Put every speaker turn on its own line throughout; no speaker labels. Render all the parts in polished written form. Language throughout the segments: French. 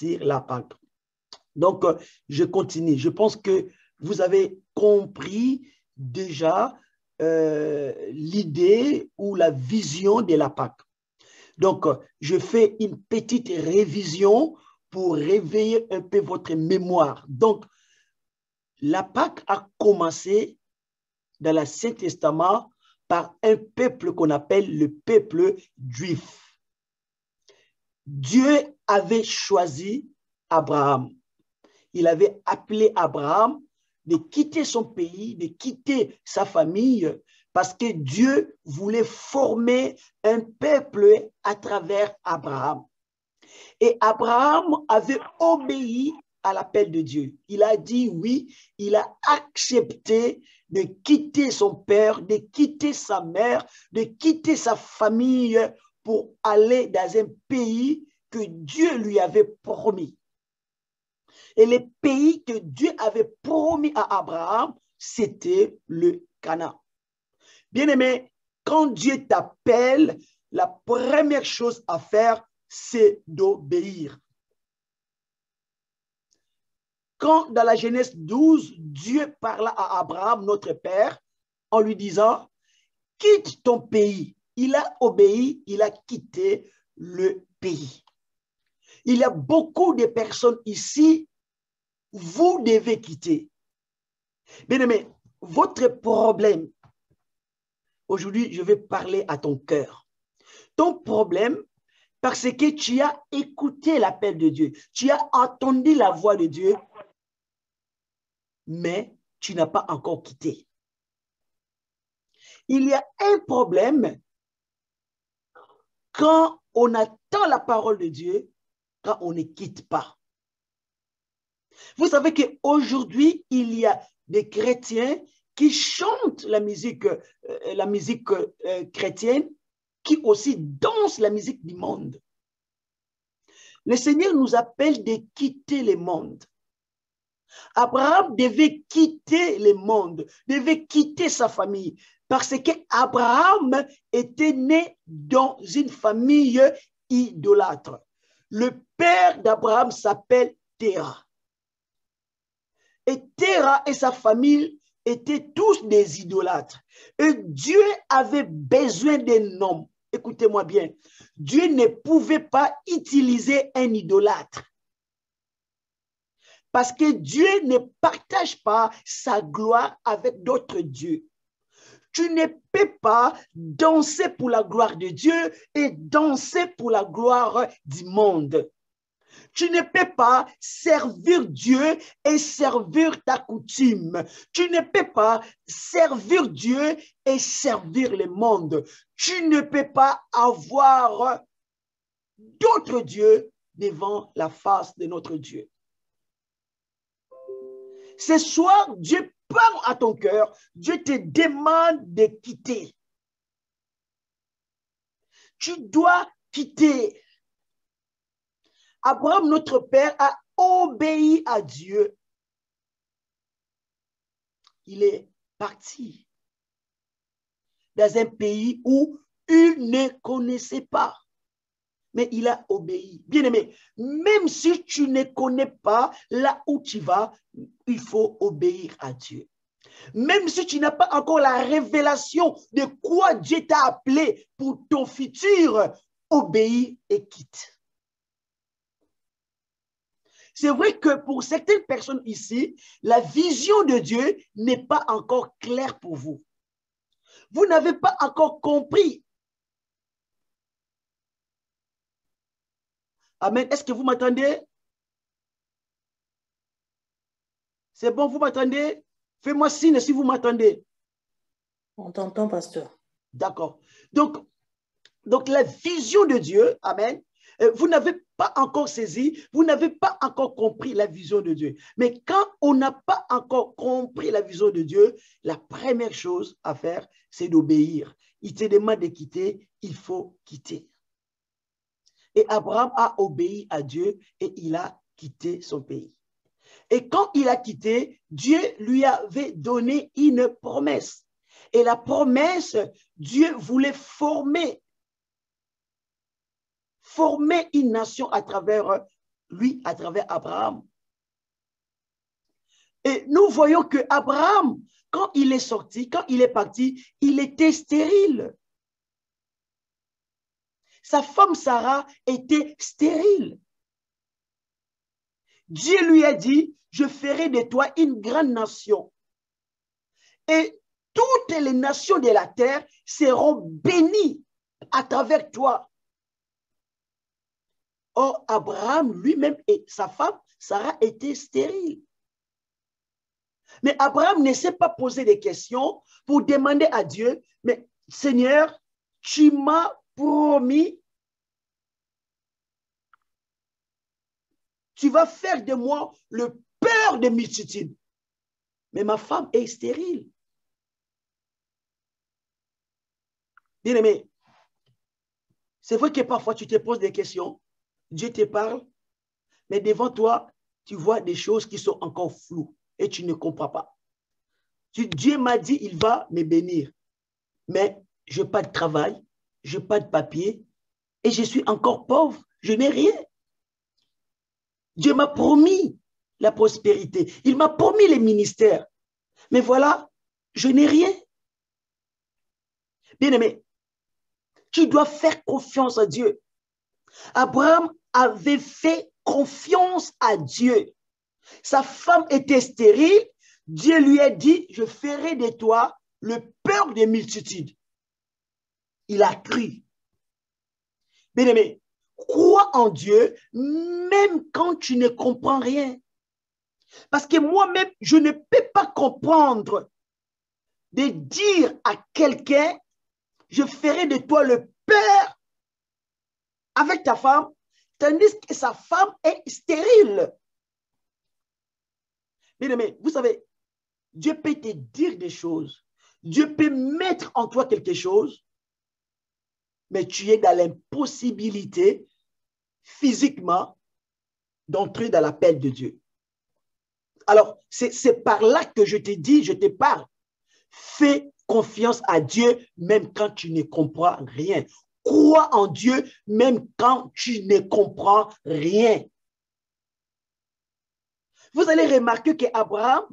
sur la Pâque. Donc, je continue. Je pense que vous avez compris déjà l'idée ou la vision de la Pâque. Donc, je fais une petite révision pour réveiller un peu votre mémoire. Donc, la Pâque a commencé dans l'Ancien Testament par un peuple qu'on appelle le peuple juif. Dieu avait choisi Abraham. Il avait appelé Abraham de quitter son pays, de quitter sa famille, parce que Dieu voulait former un peuple à travers Abraham. Et Abraham avait obéi à l'appel de Dieu. Il a dit oui, il a accepté de quitter son père, de quitter sa mère, de quitter sa famille pour aller dans un pays que Dieu lui avait promis. Et le pays que Dieu avait promis à Abraham, c'était le Canaan. Bien-aimé, quand Dieu t'appelle, la première chose à faire, c'est d'obéir. Quand dans la Genèse 12, Dieu parla à Abraham, notre père, en lui disant, quitte ton pays. Il a obéi, il a quitté le pays. Il y a beaucoup de personnes ici, vous devez quitter. Bien-aimé, votre problème, aujourd'hui, je vais parler à ton cœur. Ton problème, parce que tu as écouté l'appel de Dieu, tu as entendu la voix de Dieu, mais tu n'as pas encore quitté. Il y a un problème quand on attend la parole de Dieu, quand on ne quitte pas. Vous savez qu'aujourd'hui, il y a des chrétiens qui chantent la musique chrétienne, qui aussi dansent la musique du monde. Le Seigneur nous appelle de quitter le monde. Abraham devait quitter le monde, devait quitter sa famille, parce qu'Abraham était né dans une famille idolâtre. Le père d'Abraham s'appelle Téra. Et Téra et sa famille étaient tous des idolâtres. Et Dieu avait besoin d'un homme. Écoutez-moi bien. Dieu ne pouvait pas utiliser un idolâtre. Parce que Dieu ne partage pas sa gloire avec d'autres dieux. Tu ne peux pas danser pour la gloire de Dieu et danser pour la gloire du monde. Tu ne peux pas servir Dieu et servir ta coutume. Tu ne peux pas servir Dieu et servir le monde. Tu ne peux pas avoir d'autres dieux devant la face de notre Dieu. Ce soir, Dieu parle à ton cœur. Dieu te demande de quitter. Tu dois quitter. Abraham, notre père, a obéi à Dieu. Il est parti dans un pays où il ne connaissait pas. Mais il a obéi. Bien-aimé, même si tu ne connais pas là où tu vas, il faut obéir à Dieu. Même si tu n'as pas encore la révélation de quoi Dieu t'a appelé pour ton futur, obéis et quitte. C'est vrai que pour certaines personnes ici, la vision de Dieu n'est pas encore claire pour vous. Vous n'avez pas encore compris. Amen. Est-ce que vous m'entendez? C'est bon, vous m'entendez? Fais-moi signe si vous m'entendez.
On t'entend, pasteur.
D'accord. Donc, la vision de Dieu, amen, vous n'avez pas encore saisi, vous n'avez pas encore compris la vision de Dieu. Mais quand on n'a pas encore compris la vision de Dieu, la première chose à faire, c'est d'obéir. Il te demande de quitter, il faut quitter. Et Abraham a obéi à Dieu et il a quitté son pays. Et quand il a quitté, Dieu lui avait donné une promesse. Et la promesse, Dieu voulait former une nation à travers lui, à travers Abraham. Et nous voyons que Abraham, quand il est sorti, quand il est parti, il était stérile. Sa femme Sarah était stérile. Dieu lui a dit, je ferai de toi une grande nation. Et toutes les nations de la terre seront bénies à travers toi. Or, Abraham lui-même et sa femme, Sarah, étaient stériles. Mais Abraham ne s'est pas posé des questions pour demander à Dieu, mais Seigneur, tu m'as promis, tu vas faire de moi le père de multitudes. Mais ma femme est stérile. Bien-aimé, c'est vrai que parfois tu te poses des questions, Dieu te parle, mais devant toi, tu vois des choses qui sont encore floues et tu ne comprends pas. Dieu m'a dit, il va me bénir, mais je n'ai pas de travail, je n'ai pas de papier et je suis encore pauvre, je n'ai rien. Dieu m'a promis la prospérité, il m'a promis les ministères, mais voilà, je n'ai rien. Bien-aimé, tu dois faire confiance à Dieu. Abraham avait fait confiance à Dieu. Sa femme était stérile. Dieu lui a dit, je ferai de toi le père des multitudes. Il a cru. Bien-aimé, crois en Dieu même quand tu ne comprends rien. Parce que moi-même, je ne peux pas comprendre de dire à quelqu'un, je ferai de toi le père avec ta femme, tandis que sa femme est stérile. Bien-aimé, vous savez, Dieu peut te dire des choses. Dieu peut mettre en toi quelque chose, mais tu es dans l'impossibilité physiquement d'entrer dans l'appel de Dieu. Alors, c'est par là que je te dis, je te parle. Fais confiance à Dieu même quand tu ne comprends rien. Crois en Dieu même quand tu ne comprends rien. Vous allez remarquer qu'Abraham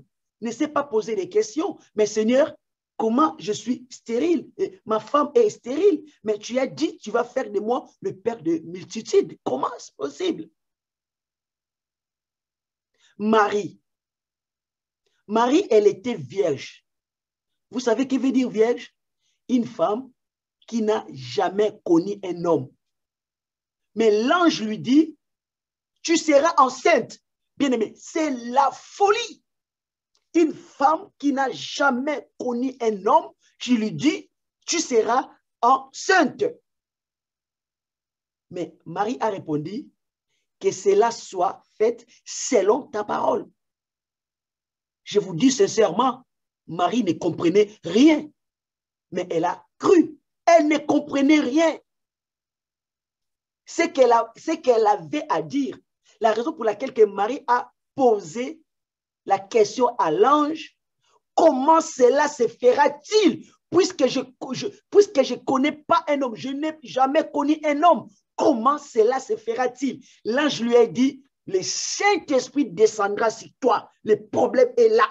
ne s'est pas posé des questions. Mais Seigneur, comment je suis stérile? Ma femme est stérile. Mais tu as dit, tu vas faire de moi le père de multitudes. Comment c'est possible? Marie. Marie, elle était vierge. Vous savez ce que veut dire vierge? Une femme qui n'a jamais connu un homme. Mais l'ange lui dit, tu seras enceinte. Bien-aimé, c'est la folie. Une femme qui n'a jamais connu un homme qui lui dit, tu seras enceinte. Mais Marie a répondu, que cela soit fait selon ta parole. Je vous dis sincèrement, Marie ne comprenait rien, mais elle a cru. Elle ne comprenait rien. Ce qu'elle avait à dire, la raison pour laquelle que Marie a posé la question à l'ange, comment cela se fera-t-il puisque je ne connais pas un homme, je n'ai jamais connu un homme, comment cela se fera-t-il? L'ange lui a dit, le Saint-Esprit descendra sur toi, le problème est là.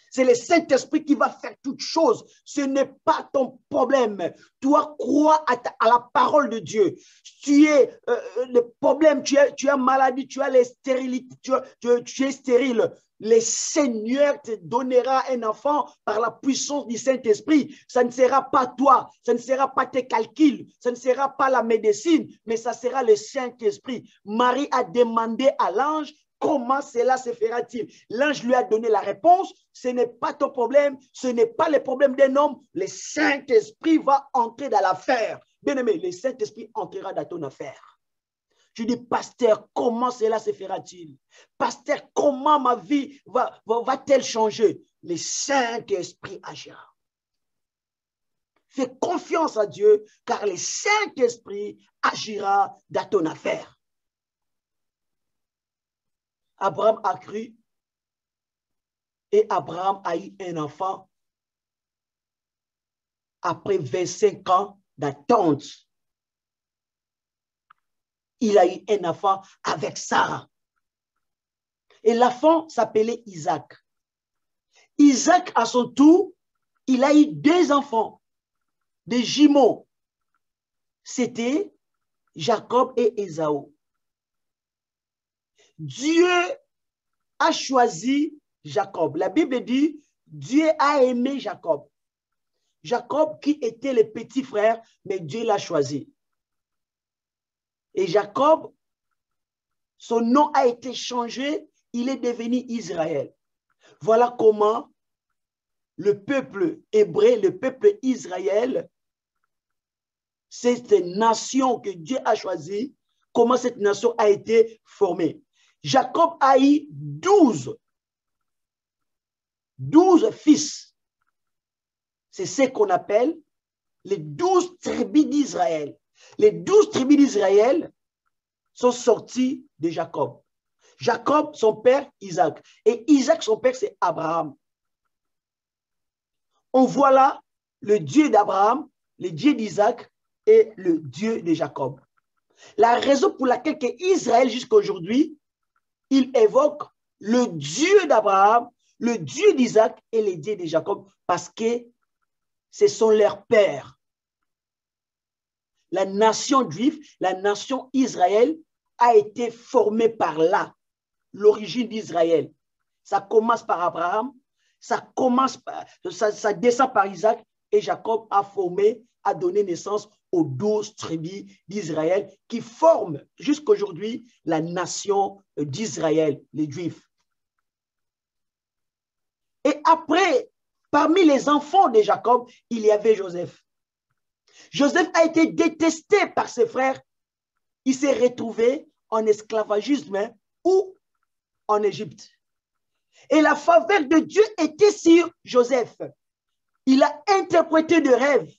C'est le Saint-Esprit qui va faire toutes choses. Ce n'est pas ton problème. Toi, crois à la parole de Dieu. Tu es le problème, tu as maladie, tu as les stérilités, tu es stérile. Le Seigneur te donnera un enfant par la puissance du Saint-Esprit. Ça ne sera pas toi, ça ne sera pas tes calculs, ça ne sera pas la médecine, mais ça sera le Saint-Esprit. Marie a demandé à l'ange, comment cela se fera-t-il? L'ange lui a donné la réponse, ce n'est pas ton problème, ce n'est pas le problème d'un homme, le Saint-Esprit va entrer dans l'affaire. Bien-aimé, le Saint-Esprit entrera dans ton affaire. Tu dis, pasteur, comment cela se fera-t-il? Pasteur, comment ma vie va-t-elle changer? Le Saint-Esprit agira. Fais confiance à Dieu, car le Saint-Esprit agira dans ton affaire. Abraham a cru et Abraham a eu un enfant après 25 ans d'attente. il a eu un enfant avec Sarah. Et l'enfant s'appelait Isaac. Isaac, à son tour, il a eu 2 enfants, des jumeaux. C'était Jacob et Ésaü. Dieu a choisi Jacob. La Bible dit, Dieu a aimé Jacob. Jacob qui était le petit frère, mais Dieu l'a choisi. Et Jacob, son nom a été changé, il est devenu Israël. Voilà comment le peuple hébreu, le peuple Israël, cette nation que Dieu a choisie, comment cette nation a été formée. Jacob a eu 12 fils. C'est ce qu'on appelle les 12 tribus d'Israël. Les 12 tribus d'Israël sont sortis de Jacob. Jacob, son père, Isaac. Et Isaac, son père, c'est Abraham. On voit là le Dieu d'Abraham, le Dieu d'Isaac et le Dieu de Jacob. La raison pour laquelle Israël, jusqu'à aujourd'hui, il évoque le Dieu d'Abraham, le Dieu d'Isaac et le Dieu de Jacob, parce que ce sont leurs pères. La nation juive, la nation Israël a été formée par là, l'origine d'Israël. Ça commence par Abraham, ça descend par Isaac et Jacob a donné naissance aux 12 tribus d'Israël qui forment jusqu'à aujourd'hui la nation d'Israël, les Juifs. Et après, parmi les enfants de Jacob, il y avait Joseph. Joseph a été détesté par ses frères. Il s'est retrouvé en esclavagisme ou en Égypte. Et la faveur de Dieu était sur Joseph. Il a interprété des rêves.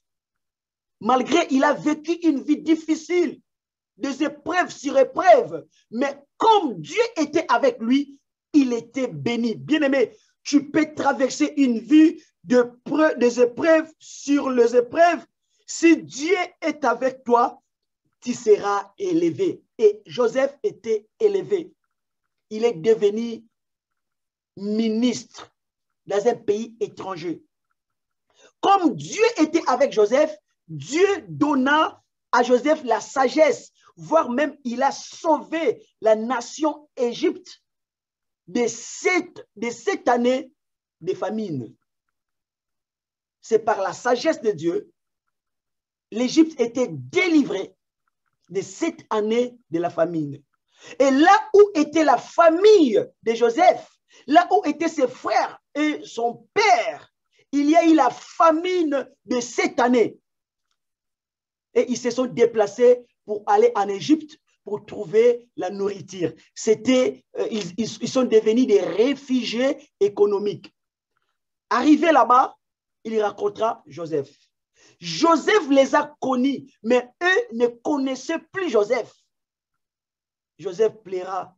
Malgré il a vécu une vie difficile, des épreuves sur épreuves. Mais comme Dieu était avec lui, il était béni. Bien-aimé, tu peux traverser une vie des épreuves sur les épreuves. Si Dieu est avec toi, tu seras élevé. Et Joseph était élevé. Il est devenu ministre dans un pays étranger. Comme Dieu était avec Joseph, Dieu donna à Joseph la sagesse, voire même il a sauvé la nation Égypte de 7 années de famine. C'est par la sagesse de Dieu, l'Égypte était délivrée de 7 années de la famine. Et là où était la famille de Joseph, là où étaient ses frères et son père, il y a eu la famine de 7 années. Et ils se sont déplacés pour aller en Égypte pour trouver la nourriture. Ils sont devenus des réfugiés économiques. Arrivé là-bas, il rencontra Joseph. Joseph les a connus, mais eux ne connaissaient plus Joseph. Joseph plaira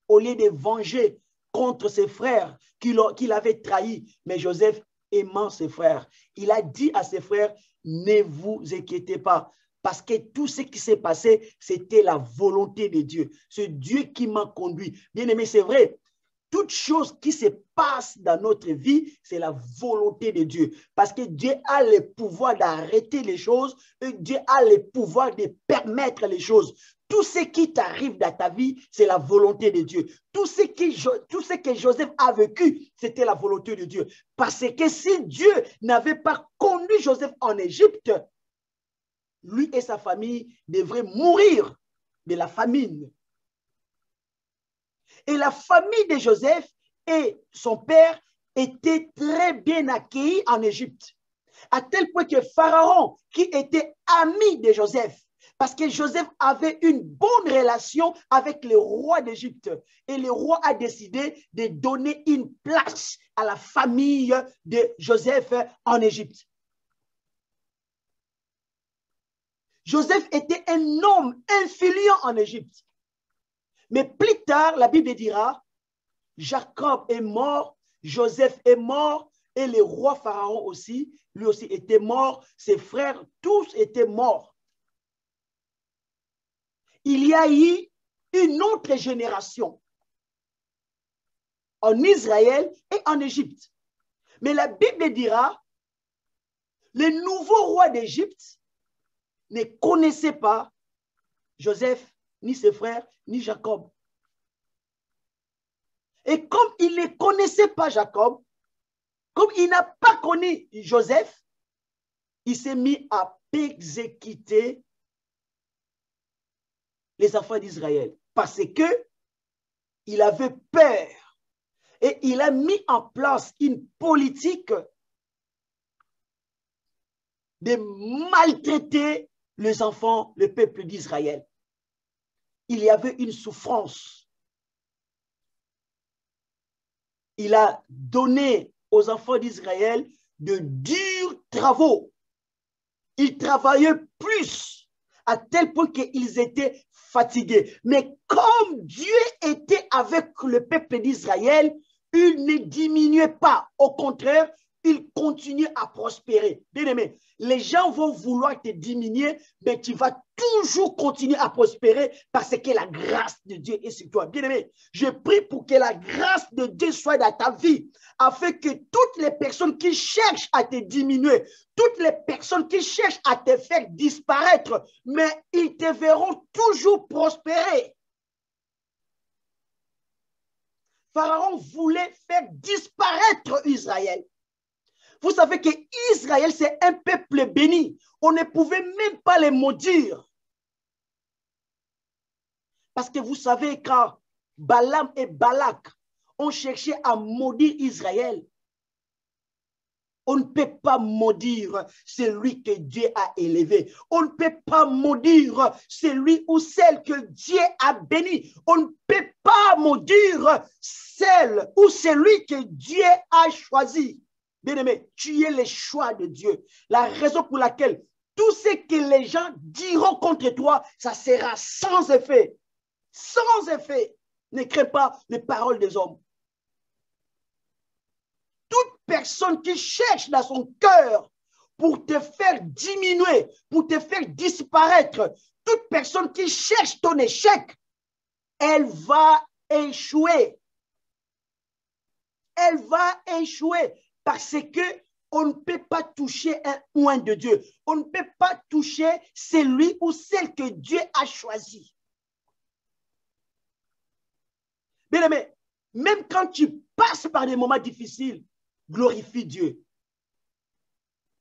au lieu de venger contre ses frères qu'il avait trahis. Mais Joseph, aimant ses frères, il a dit à ses frères, ne vous inquiétez pas, parce que tout ce qui s'est passé, c'était la volonté de Dieu. C'est Dieu qui m'a conduit. Bien aimé, c'est vrai. Toute chose qui se passe dans notre vie, c'est la volonté de Dieu. Parce que Dieu a le pouvoir d'arrêter les choses et Dieu a le pouvoir de permettre les choses. Tout ce qui t'arrive dans ta vie, c'est la volonté de Dieu. Tout ce que Joseph a vécu, c'était la volonté de Dieu. Parce que si Dieu n'avait pas conduit Joseph en Égypte, lui et sa famille devraient mourir de la famine. Et la famille de Joseph et son père étaient très bien accueillis en Égypte. À tel point que Pharaon, qui était ami de Joseph, parce que Joseph avait une bonne relation avec le roi d'Égypte. Et le roi a décidé de donner une place à la famille de Joseph en Égypte. Joseph était un homme influent en Égypte. Mais plus tard, la Bible dira, Jacob est mort, Joseph est mort, et le roi Pharaon aussi, lui aussi était mort, ses frères, tous étaient morts. il y a eu une autre génération en Israël et en Égypte. Mais la Bible dira, le nouveau roi d'Égypte ne connaissait pas Joseph, ni ses frères, ni Jacob. Et comme il ne connaissait pas Jacob, comme il n'a pas connu Joseph, il s'est mis à persécuter les enfants d'Israël parce que il avait peur et il a mis en place une politique de maltraiter les enfants, le peuple d'Israël. Il y avait une souffrance. Il a donné aux enfants d'Israël de durs travaux. Ils travaillaient plus à tel point qu'ils étaient fatigués. Mais comme Dieu était avec le peuple d'Israël, il ne diminuait pas. Au contraire, il continue à prospérer. Bien-aimé, les gens vont vouloir te diminuer, mais tu vas toujours continuer à prospérer parce que la grâce de Dieu est sur toi. Bien-aimé, je prie pour que la grâce de Dieu soit dans ta vie, afin que toutes les personnes qui cherchent à te diminuer, toutes les personnes qui cherchent à te faire disparaître, mais ils te verront toujours prospérer. Pharaon voulait faire disparaître Israël. Vous savez que Israël, c'est un peuple béni. On ne pouvait même pas les maudire. Parce que vous savez, quand Balaam et Balak ont cherché à maudire Israël, on ne peut pas maudire celui que Dieu a élevé. On ne peut pas maudire celui ou celle que Dieu a béni. On ne peut pas maudire celle ou celui que Dieu a choisi. Bien-aimé, tu es le choix de Dieu. La raison pour laquelle tout ce que les gens diront contre toi, ça sera sans effet. Sans effet. Ne crains pas les paroles des hommes. Toute personne qui cherche dans son cœur pour te faire diminuer, pour te faire disparaître, toute personne qui cherche ton échec, elle va échouer. Elle va échouer. Parce que on ne peut pas toucher un oint de Dieu. On ne peut pas toucher celui ou celle que Dieu a choisi. Bien aimé, même quand tu passes par des moments difficiles, glorifie Dieu.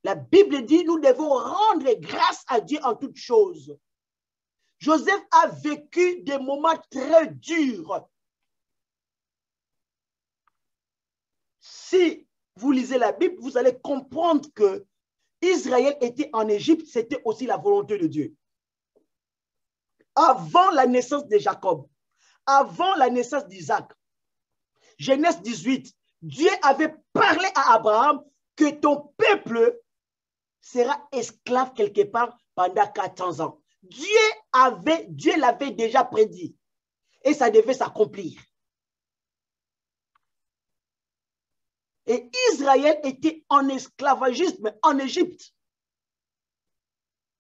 La Bible dit, nous devons rendre grâce à Dieu en toutes choses. Joseph a vécu des moments très durs. Si vous lisez la Bible, vous allez comprendre que Israël était en Égypte, c'était aussi la volonté de Dieu. Avant la naissance de Jacob, avant la naissance d'Isaac, Genèse 18, Dieu avait parlé à Abraham que ton peuple sera esclave quelque part pendant 400 ans. Dieu l'avait déjà prédit et ça devait s'accomplir. Et Israël était en esclavagisme en Égypte.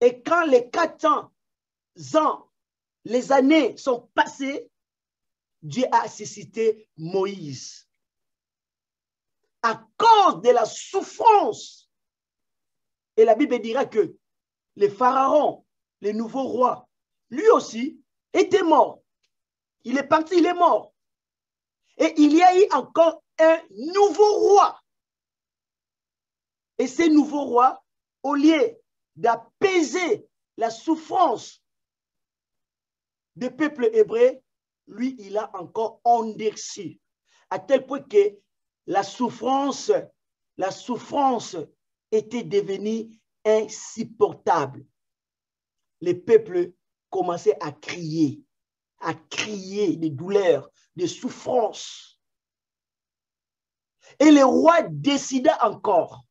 Et quand les 400 ans, les années sont passées, Dieu a suscité Moïse. À cause de la souffrance. Et la Bible dira que le pharaon, le nouveau roi, lui aussi était mort. Il est parti, il est mort. Et il y a eu encore un nouveau roi. Et ce nouveau roi, au lieu d'apaiser la souffrance du peuple hébreu, lui, il a encore endurci. À tel point que la souffrance était devenue insupportable. Les peuples commençaient à crier de douleur, de souffrance. Et le roi décida encore.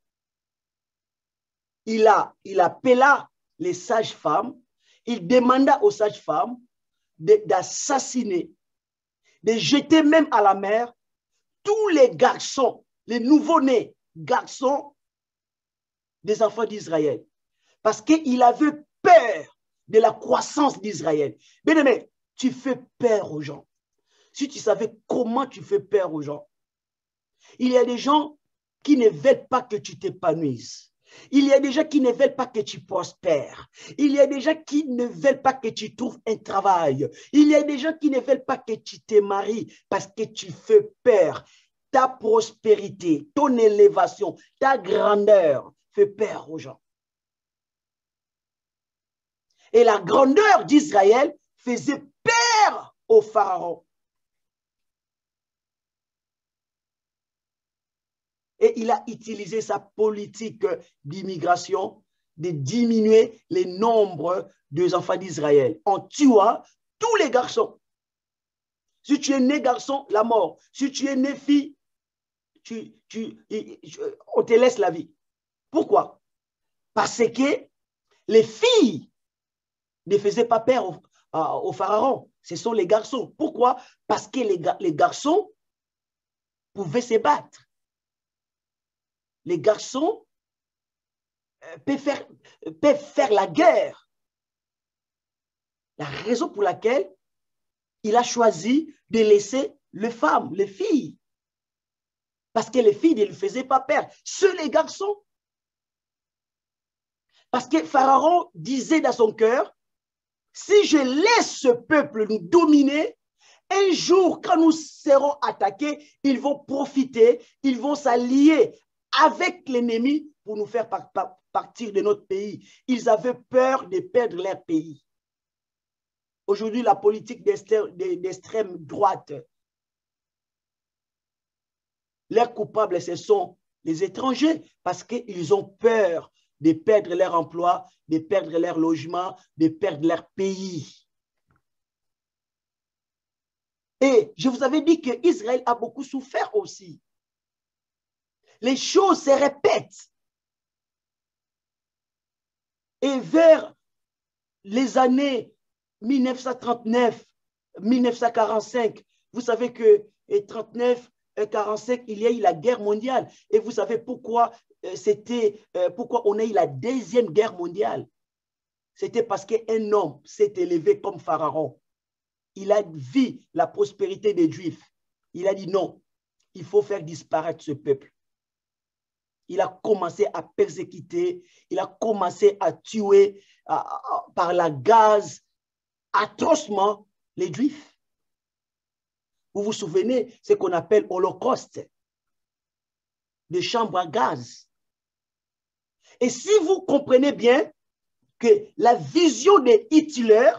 Il appela les sages-femmes, il demanda aux sages-femmes d'assassiner, de jeter même à la mer tous les garçons, les nouveau-nés garçons des enfants d'Israël. Parce qu'il avait peur de la croissance d'Israël. Bien-aimé, tu fais peur aux gens. Si tu savais comment tu fais peur aux gens, il y a des gens qui ne veulent pas que tu t'épanouisses. Il y a des gens qui ne veulent pas que tu prospères. Il y a des gens qui ne veulent pas que tu trouves un travail. Il y a des gens qui ne veulent pas que tu te maries parce que tu fais peur. Ta prospérité, ton élévation, ta grandeur fait peur aux gens. Et la grandeur d'Israël faisait peur au Pharaon. Et il a utilisé sa politique d'immigration de diminuer le nombre des enfants d'Israël en tuant tous les garçons. Si tu es né garçon, la mort. Si tu es né fille, on te laisse la vie. Pourquoi? Parce que les filles ne faisaient pas peur au Pharaon. Ce sont les garçons. Pourquoi? Parce que les garçons pouvaient se battre. Les garçons peuvent faire la guerre. La raison pour laquelle il a choisi de laisser les femmes, les filles. Parce que les filles ne lui faisaient pas peur. Seuls les garçons. Parce que Pharaon disait dans son cœur, si je laisse ce peuple nous dominer, un jour, quand nous serons attaqués, ils vont profiter, ils vont s'allier avec l'ennemi pour nous faire partir de notre pays. Ils avaient peur de perdre leur pays. Aujourd'hui, la politique d'extrême droite, leurs coupables, ce sont les étrangers parce qu'ils ont peur de perdre leur emploi, de perdre leur logement, de perdre leur pays. Et je vous avais dit qu'Israël a beaucoup souffert aussi. Les choses se répètent. Et vers les années 1939, 1945, vous savez que 39, 45, il y a eu la guerre mondiale. Et vous savez pourquoi pourquoi on a eu la deuxième guerre mondiale. C'était parce qu'un homme s'est élevé comme Pharaon. Il a vu la prospérité des Juifs. Il a dit non, il faut faire disparaître ce peuple. Il a commencé à persécuter, il a commencé à tuer par la gaz atrocement les Juifs. Vous vous souvenez ce qu'on appelle Holocauste, des chambres à gaz. Et si vous comprenez bien que la vision de Hitler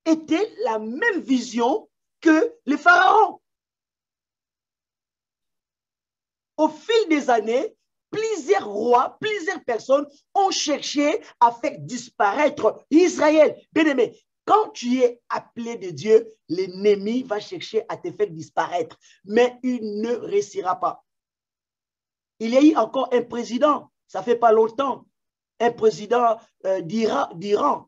était la même vision que les pharaons. Au fil des années, plusieurs rois, plusieurs personnes ont cherché à faire disparaître Israël. Bien-aimé, quand tu es appelé de Dieu, l'ennemi va chercher à te faire disparaître, mais il ne réussira pas. Il y a eu encore un président, ça fait pas longtemps, un président d'Iran.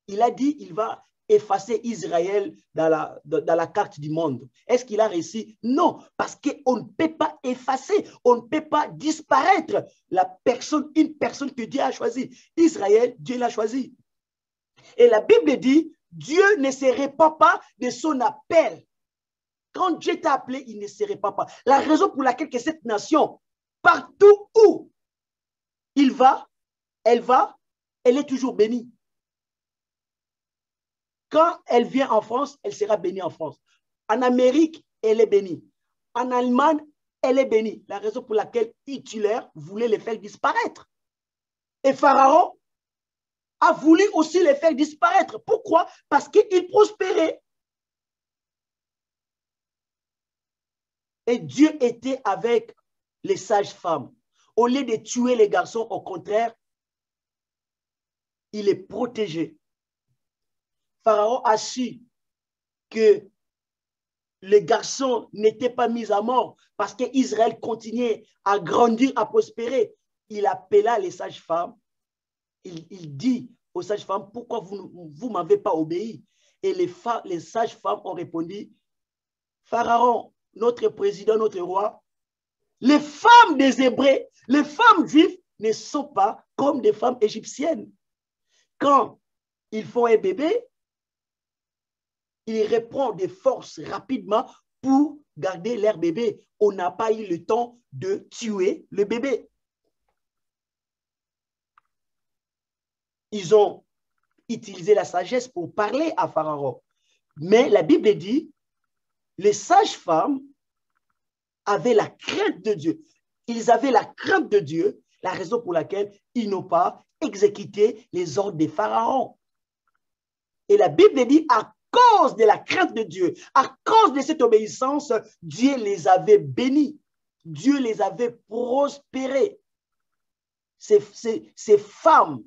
Il a dit qu'il va effacer Israël dans la carte du monde. Est-ce qu'il a réussi? Non, parce qu'on ne peut pas effacer, on ne peut pas disparaître une personne que Dieu a choisie. Israël, Dieu l'a choisi. Et la Bible dit, Dieu ne se répand pas de son appel. Quand Dieu t'a appelé, il ne se répand pas. La raison pour laquelle que cette nation, partout où elle est toujours bénie. Quand elle vient en France, elle sera bénie en France. En Amérique, elle est bénie. En Allemagne, elle est bénie. La raison pour laquelle Hitler voulait les faire disparaître. Et Pharaon a voulu aussi les faire disparaître. Pourquoi? Parce qu'il prospérait. Et Dieu était avec les sages-femmes. Au lieu de tuer les garçons, au contraire, il les protégeait. Pharaon a su que les garçons n'étaient pas mis à mort parce qu'Israël continuait à grandir, à prospérer. Il appela les sages-femmes. Il dit aux sages-femmes, pourquoi vous ne m'avez pas obéi? Et les sages-femmes ont répondu, Pharaon, notre président, notre roi, les femmes des Hébreux, les femmes juives ne sont pas comme des femmes égyptiennes. quand ils font un bébé, ils reprennent des forces rapidement pour garder leur bébé. On n'a pas eu le temps de tuer le bébé. Ils ont utilisé la sagesse pour parler à Pharaon. Mais la Bible dit, les sages-femmes avaient la crainte de Dieu. Ils avaient la crainte de Dieu, la raison pour laquelle ils n'ont pas exécuté les ordres des pharaons. Et la Bible dit, à cause de la crainte de Dieu, à cause de cette obéissance, Dieu les avait bénis. Dieu les avait prospérés. Ces femmes,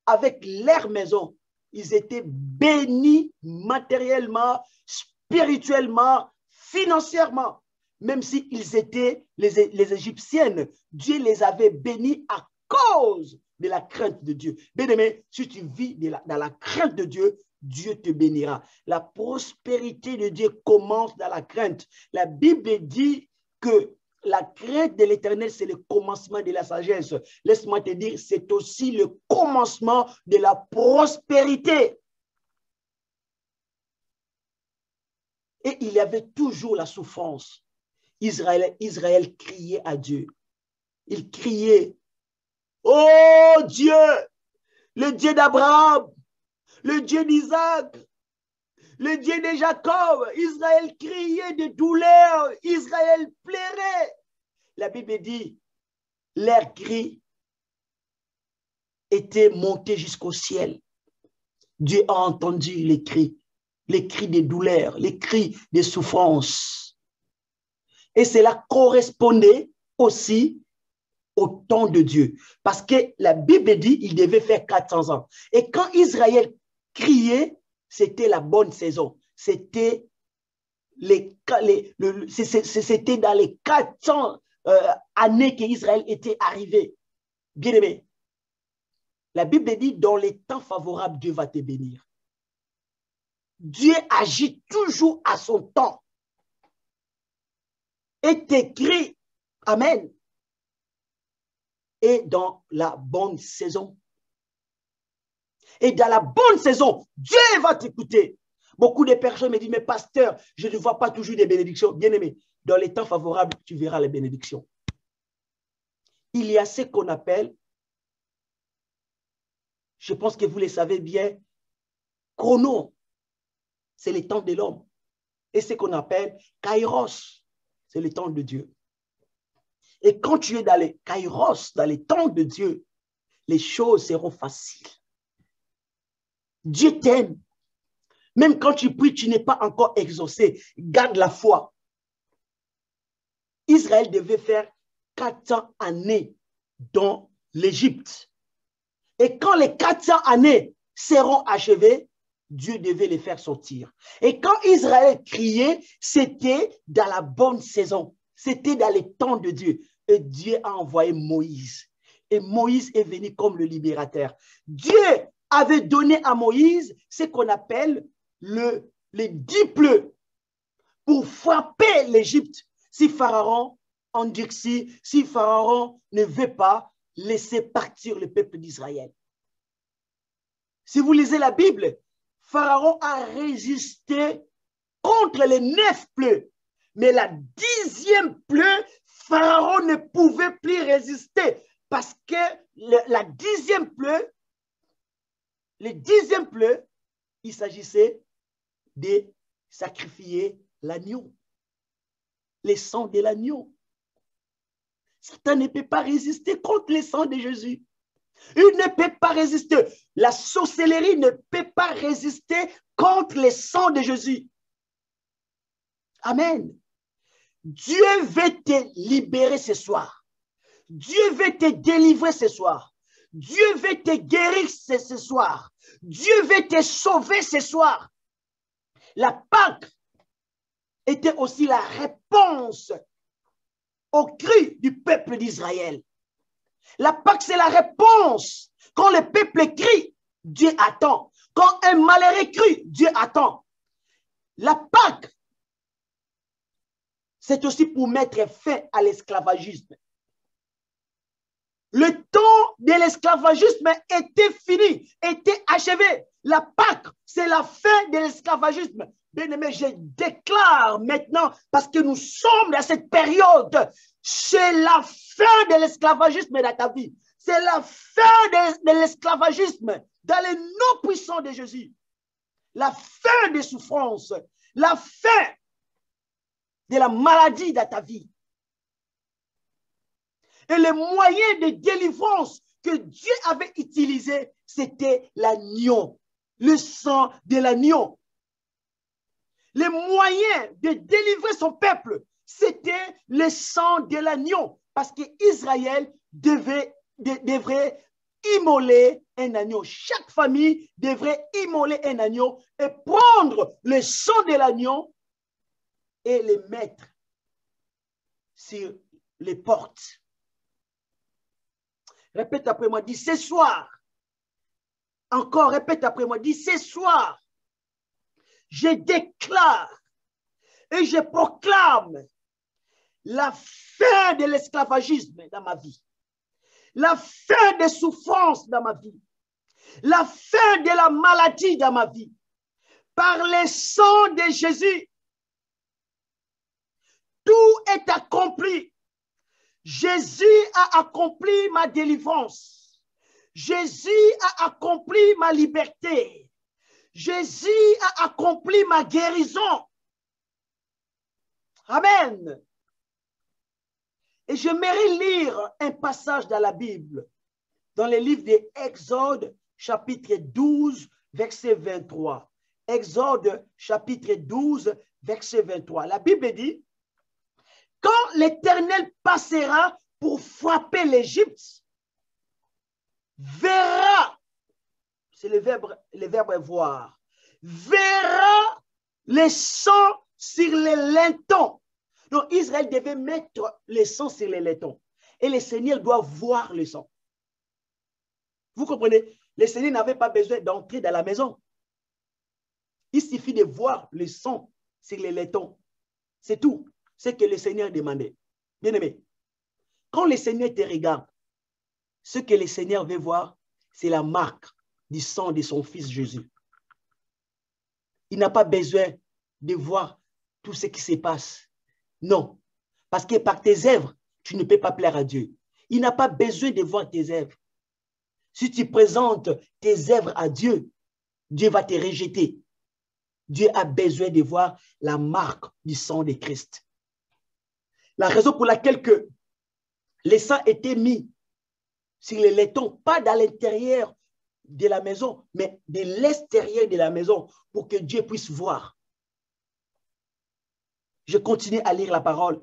avec leur maison, ils étaient bénis matériellement, spirituellement, financièrement. Même s'ils étaient les Égyptiennes, Dieu les avait bénis à cause de la crainte de Dieu. Bien-aimé, si tu vis dans la crainte de Dieu, Dieu te bénira. La prospérité de Dieu commence dans la crainte. La Bible dit que la crainte de l'Éternel, c'est le commencement de la sagesse. Laisse-moi te dire, c'est aussi le commencement de la prospérité. Et il y avait toujours la souffrance. Israël criait à Dieu. Il criait, oh Dieu, le Dieu d'Abraham, le Dieu d'Isaac, le Dieu de Jacob. Israël criait de douleur, Israël pleurait. La Bible dit, leur cri était monté jusqu'au ciel. Dieu a entendu les cris de douleur, les cris de souffrance. Et cela correspondait aussi au temps de Dieu. Parce que la Bible dit qu'il devait faire 400 ans. Et quand Israël criait, c'était la bonne saison. C'était dans les 400 années qu'Israël était arrivé. Bien aimé, la Bible dit, dans les temps favorables, Dieu va te bénir. Dieu agit toujours à son temps. Et t'écrit, amen, et dans la bonne saison. Et dans la bonne saison, Dieu va t'écouter. Beaucoup de personnes me disent, mais pasteur, je ne vois pas toujours des bénédictions. Bien-aimé, dans les temps favorables, tu verras les bénédictions. Il y a ce qu'on appelle, je pense que vous le savez bien, chrono, c'est le temps de l'homme. Et ce qu'on appelle kairos, c'est le temps de Dieu. Et quand tu es dans les kairos, dans les temps de Dieu, les choses seront faciles. Dieu t'aime. Même quand tu pries, tu n'es pas encore exaucé. Garde la foi. Israël devait faire 400 années dans l'Égypte. Et quand les 400 années seront achevées, Dieu devait les faire sortir. Et quand Israël criait, c'était dans la bonne saison. C'était dans les temps de Dieu. Et Dieu a envoyé Moïse. Et Moïse est venu comme le libérateur. Dieu avait donné à Moïse ce qu'on appelle les 10 plaies pour frapper l'Égypte si Pharaon endurcit, si Pharaon ne veut pas laisser partir le peuple d'Israël. Si vous lisez la Bible, Pharaon a résisté contre les 9 plaies. Mais la 10e plaie, Pharaon ne pouvait plus résister parce que la 10e plaie, il s'agissait de sacrifier l'agneau, le sang de l'agneau. Satan ne peut pas résister contre le sang de Jésus. Il ne peut pas résister. La sorcellerie ne peut pas résister contre le sang de Jésus. Amen. Dieu veut te libérer ce soir. Dieu veut te délivrer ce soir. Dieu veut te guérir ce soir. Dieu veut te sauver ce soir. La Pâque était aussi la réponse au cri du peuple d'Israël. La Pâque, c'est la réponse. Quand le peuple crie, Dieu attend. Quand un malheureux crie, Dieu attend. La Pâque, c'est aussi pour mettre fin à l'esclavagisme. Le temps de l'esclavagisme était fini, était achevé. La Pâque, c'est la fin de l'esclavagisme. Bien-aimé, je déclare maintenant, parce que nous sommes dans cette période, c'est la fin de l'esclavagisme dans ta vie. C'est la fin de l'esclavagisme dans les noms puissants de Jésus. La fin des souffrances, la fin de la maladie dans ta vie. Et le moyen de délivrance que Dieu avait utilisé, c'était l'agneau, le sang de l'agneau. Le moyen de délivrer son peuple, c'était le sang de l'agneau, parce qu'Israël devrait immoler un agneau. Chaque famille devrait immoler un agneau et prendre le sang de l'agneau et le mettre sur les portes. Répète après moi, dis ce soir. Encore, répète après moi, dis ce soir. Je déclare et je proclame la fin de l'esclavagisme dans ma vie. La fin des souffrances dans ma vie. La fin de la maladie dans ma vie. Par le sang de Jésus, tout est accompli. Jésus a accompli ma délivrance. Jésus a accompli ma liberté. Jésus a accompli ma guérison. Amen. Et j'aimerais lire un passage dans la Bible, dans le livre d'Exode, chapitre 12, verset 23. Exode, chapitre 12, verset 23. La Bible dit, quand l'Éternel passera pour frapper l'Égypte, verra, c'est le verbe voir, verra les sang sur les lintons. Donc Israël devait mettre le sang sur les lintons. Et le Seigneur doit voir le sang. Vous comprenez? Le Seigneur n'avait pas besoin d'entrer dans la maison. Il suffit de voir le sang sur les lintons. C'est tout. C'est que le Seigneur demandait. Bien-aimé, quand le Seigneur te regarde, ce que le Seigneur veut voir, c'est la marque du sang de son Fils Jésus. Il n'a pas besoin de voir tout ce qui se passe. Non, parce que par tes œuvres, tu ne peux pas plaire à Dieu. Il n'a pas besoin de voir tes œuvres. Si tu présentes tes œuvres à Dieu, Dieu va te rejeter. Dieu a besoin de voir la marque du sang de Christ. La raison pour laquelle que le sang était mis sur les laitons, pas dans l'intérieur de la maison, mais de l'extérieur de la maison, pour que Dieu puisse voir. Je continue à lire la parole.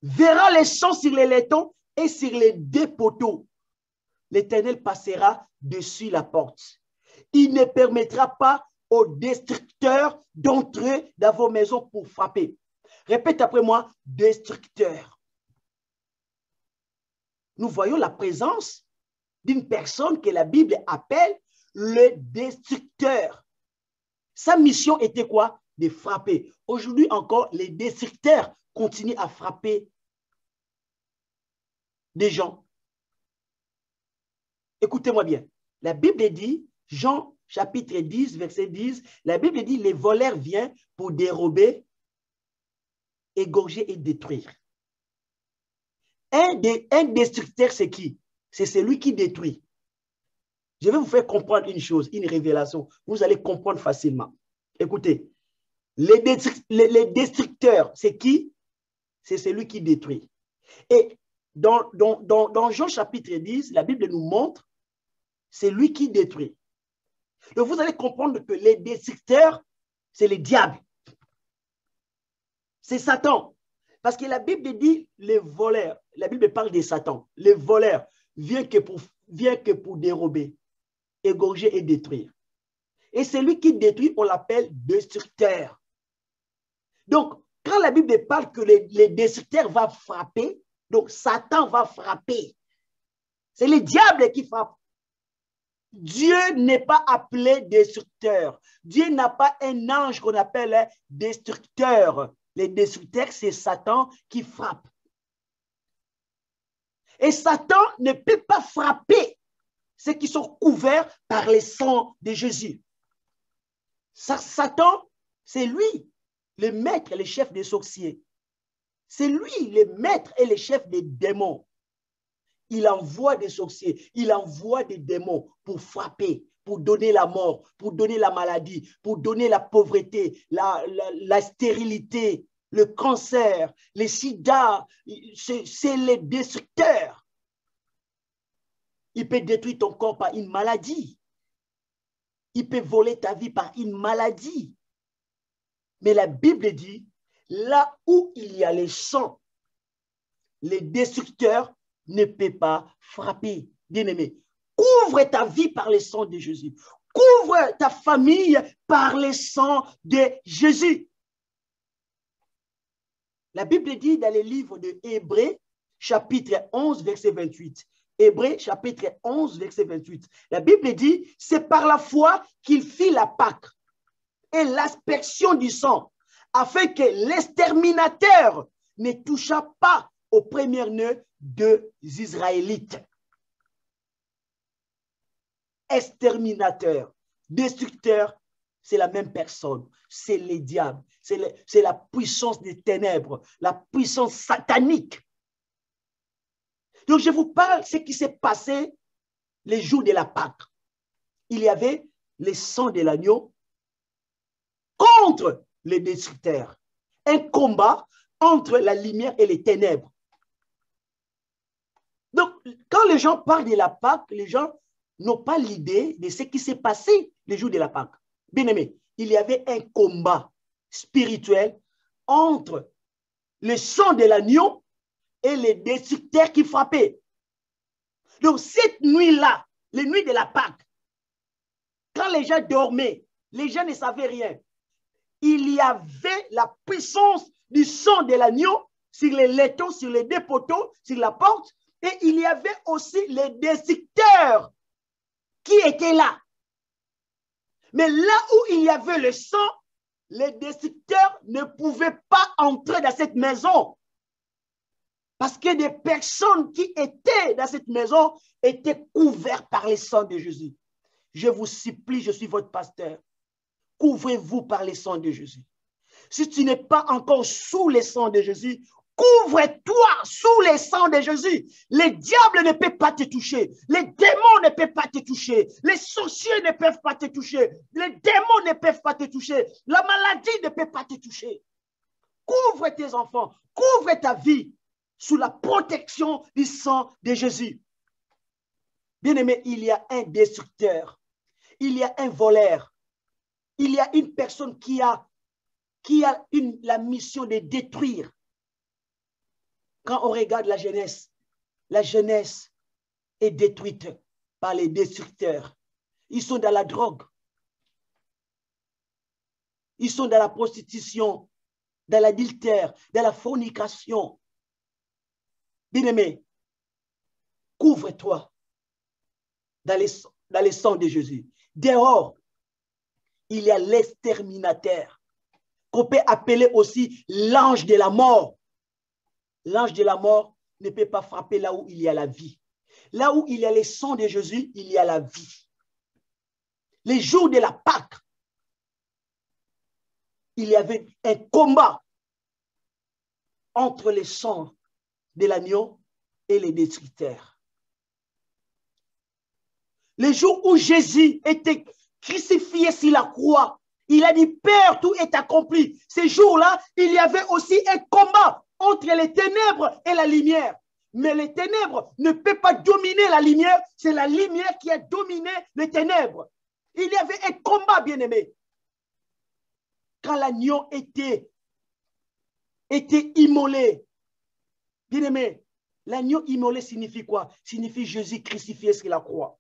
Verra les sang sur les laitons et sur les deux poteaux. L'Éternel passera dessus la porte. Il ne permettra pas aux destructeurs d'entrer dans vos maisons pour frapper. Répète après moi, destructeur. Nous voyons la présence d'une personne que la Bible appelle le destructeur. Sa mission était quoi? De frapper. Aujourd'hui encore, les destructeurs continuent à frapper des gens. Écoutez-moi bien. La Bible dit, Jean chapitre 10, verset 10, la Bible dit, les voleurs viennent pour dérober, égorger et détruire. Un destructeur, c'est qui? C'est celui qui détruit. Je vais vous faire comprendre une chose, une révélation. Vous allez comprendre facilement. Écoutez, les destructeurs, c'est qui? C'est celui qui détruit. Et dans Jean chapitre 10, la Bible nous montre, c'est lui qui détruit. Donc vous allez comprendre que les destructeurs, c'est le diable. C'est Satan. Parce que la Bible dit les voleurs. La Bible parle de Satan. Les voleurs viennent que pour dérober, égorger et détruire. Et celui qui détruit, on l'appelle destructeur. Donc, quand la Bible parle que les destructeurs vont frapper, donc Satan va frapper. C'est le diable qui frappe. Dieu n'est pas appelé destructeur. Dieu n'a pas un ange qu'on appelle destructeur. Les destructeurs, c'est Satan qui frappe. Et Satan ne peut pas frapper ceux qui sont couverts par le sang de Jésus. Satan, c'est lui, le maître et le chef des sorciers. C'est lui, le maître et le chef des démons. Il envoie des sorciers, il envoie des démons pour frapper, pour donner la mort, pour donner la maladie, pour donner la pauvreté, la stérilité, le cancer, les sida. C'est les destructeurs. Il peut détruire ton corps par une maladie. Il peut voler ta vie par une maladie. Mais la Bible dit, là où il y a le sang, les destructeurs ne peuvent pas frapper. Bien-aimé, couvre ta vie par le sang de Jésus. Couvre ta famille par le sang de Jésus. La Bible dit dans le livre de Hébreux, chapitre 11, verset 28. Hébreux, chapitre 11, verset 28. La Bible dit, c'est par la foi qu'il fit la Pâque et l'aspersion du sang, afin que l'exterminateur ne touchât pas aux premiers-nés des Israélites. Exterminateur, destructeur, c'est la même personne. C'est les diables, c'est la puissance des ténèbres, la puissance satanique. Donc, je vous parle de ce qui s'est passé les jours de la Pâque. Il y avait le sang de l'agneau contre les destructeurs. Un combat entre la lumière et les ténèbres. Donc, quand les gens parlent de la Pâque, les gens n'ont pas l'idée de ce qui s'est passé les jours de la Pâque. Bien aimé, il y avait un combat spirituel entre le sang de l'agneau et les destructeurs qui frappaient. Donc, cette nuit-là, les nuits de la Pâque, quand les gens dormaient, les gens ne savaient rien. Il y avait la puissance du sang de l'agneau sur les lettres, sur les deux poteaux, sur la porte, et il y avait aussi les destructeurs qui étaient là. Mais là où il y avait le sang, les destructeurs ne pouvaient pas entrer dans cette maison. Parce que des personnes qui étaient dans cette maison étaient couvertes par le sang de Jésus. Je vous supplie, je suis votre pasteur. Couvrez-vous par le sang de Jésus. Si tu n'es pas encore sous le sang de Jésus, couvre-toi sous le sang de Jésus. Les diables ne peuvent pas te toucher. Les démons ne peuvent pas te toucher. Les sorciers ne peuvent pas te toucher. Les démons ne peuvent pas te toucher. La maladie ne peut pas te toucher. Couvre tes enfants. Couvre ta vie sous la protection du sang de Jésus. Bien-aimé, il y a un destructeur. Il y a un voleur. Il y a une personne qui a la mission de détruire. Quand on regarde la jeunesse est détruite par les destructeurs. Ils sont dans la drogue. Ils sont dans la prostitution, dans l'adultère, dans la fornication. Bien-aimé, couvre-toi dans le sang de Jésus. Dehors, il y a l'exterminateur, qu'on peut appeler aussi l'ange de la mort. L'ange de la mort ne peut pas frapper là où il y a la vie. Là où il y a le sang de Jésus, il y a la vie. Les jours de la Pâque, il y avait un combat entre le sang de l'agneau et les destructeurs. Le jour où Jésus était crucifié sur la croix, il a dit, Père, tout est accompli. Ces jours-là, il y avait aussi un combat entre les ténèbres et la lumière. Mais les ténèbres ne peuvent pas dominer la lumière, c'est la lumière qui a dominé les ténèbres. Il y avait un combat, bien-aimé. Quand l'agneau était immolé, bien-aimé, l'agneau immolé signifie quoi? Signifie Jésus crucifié sur la croix.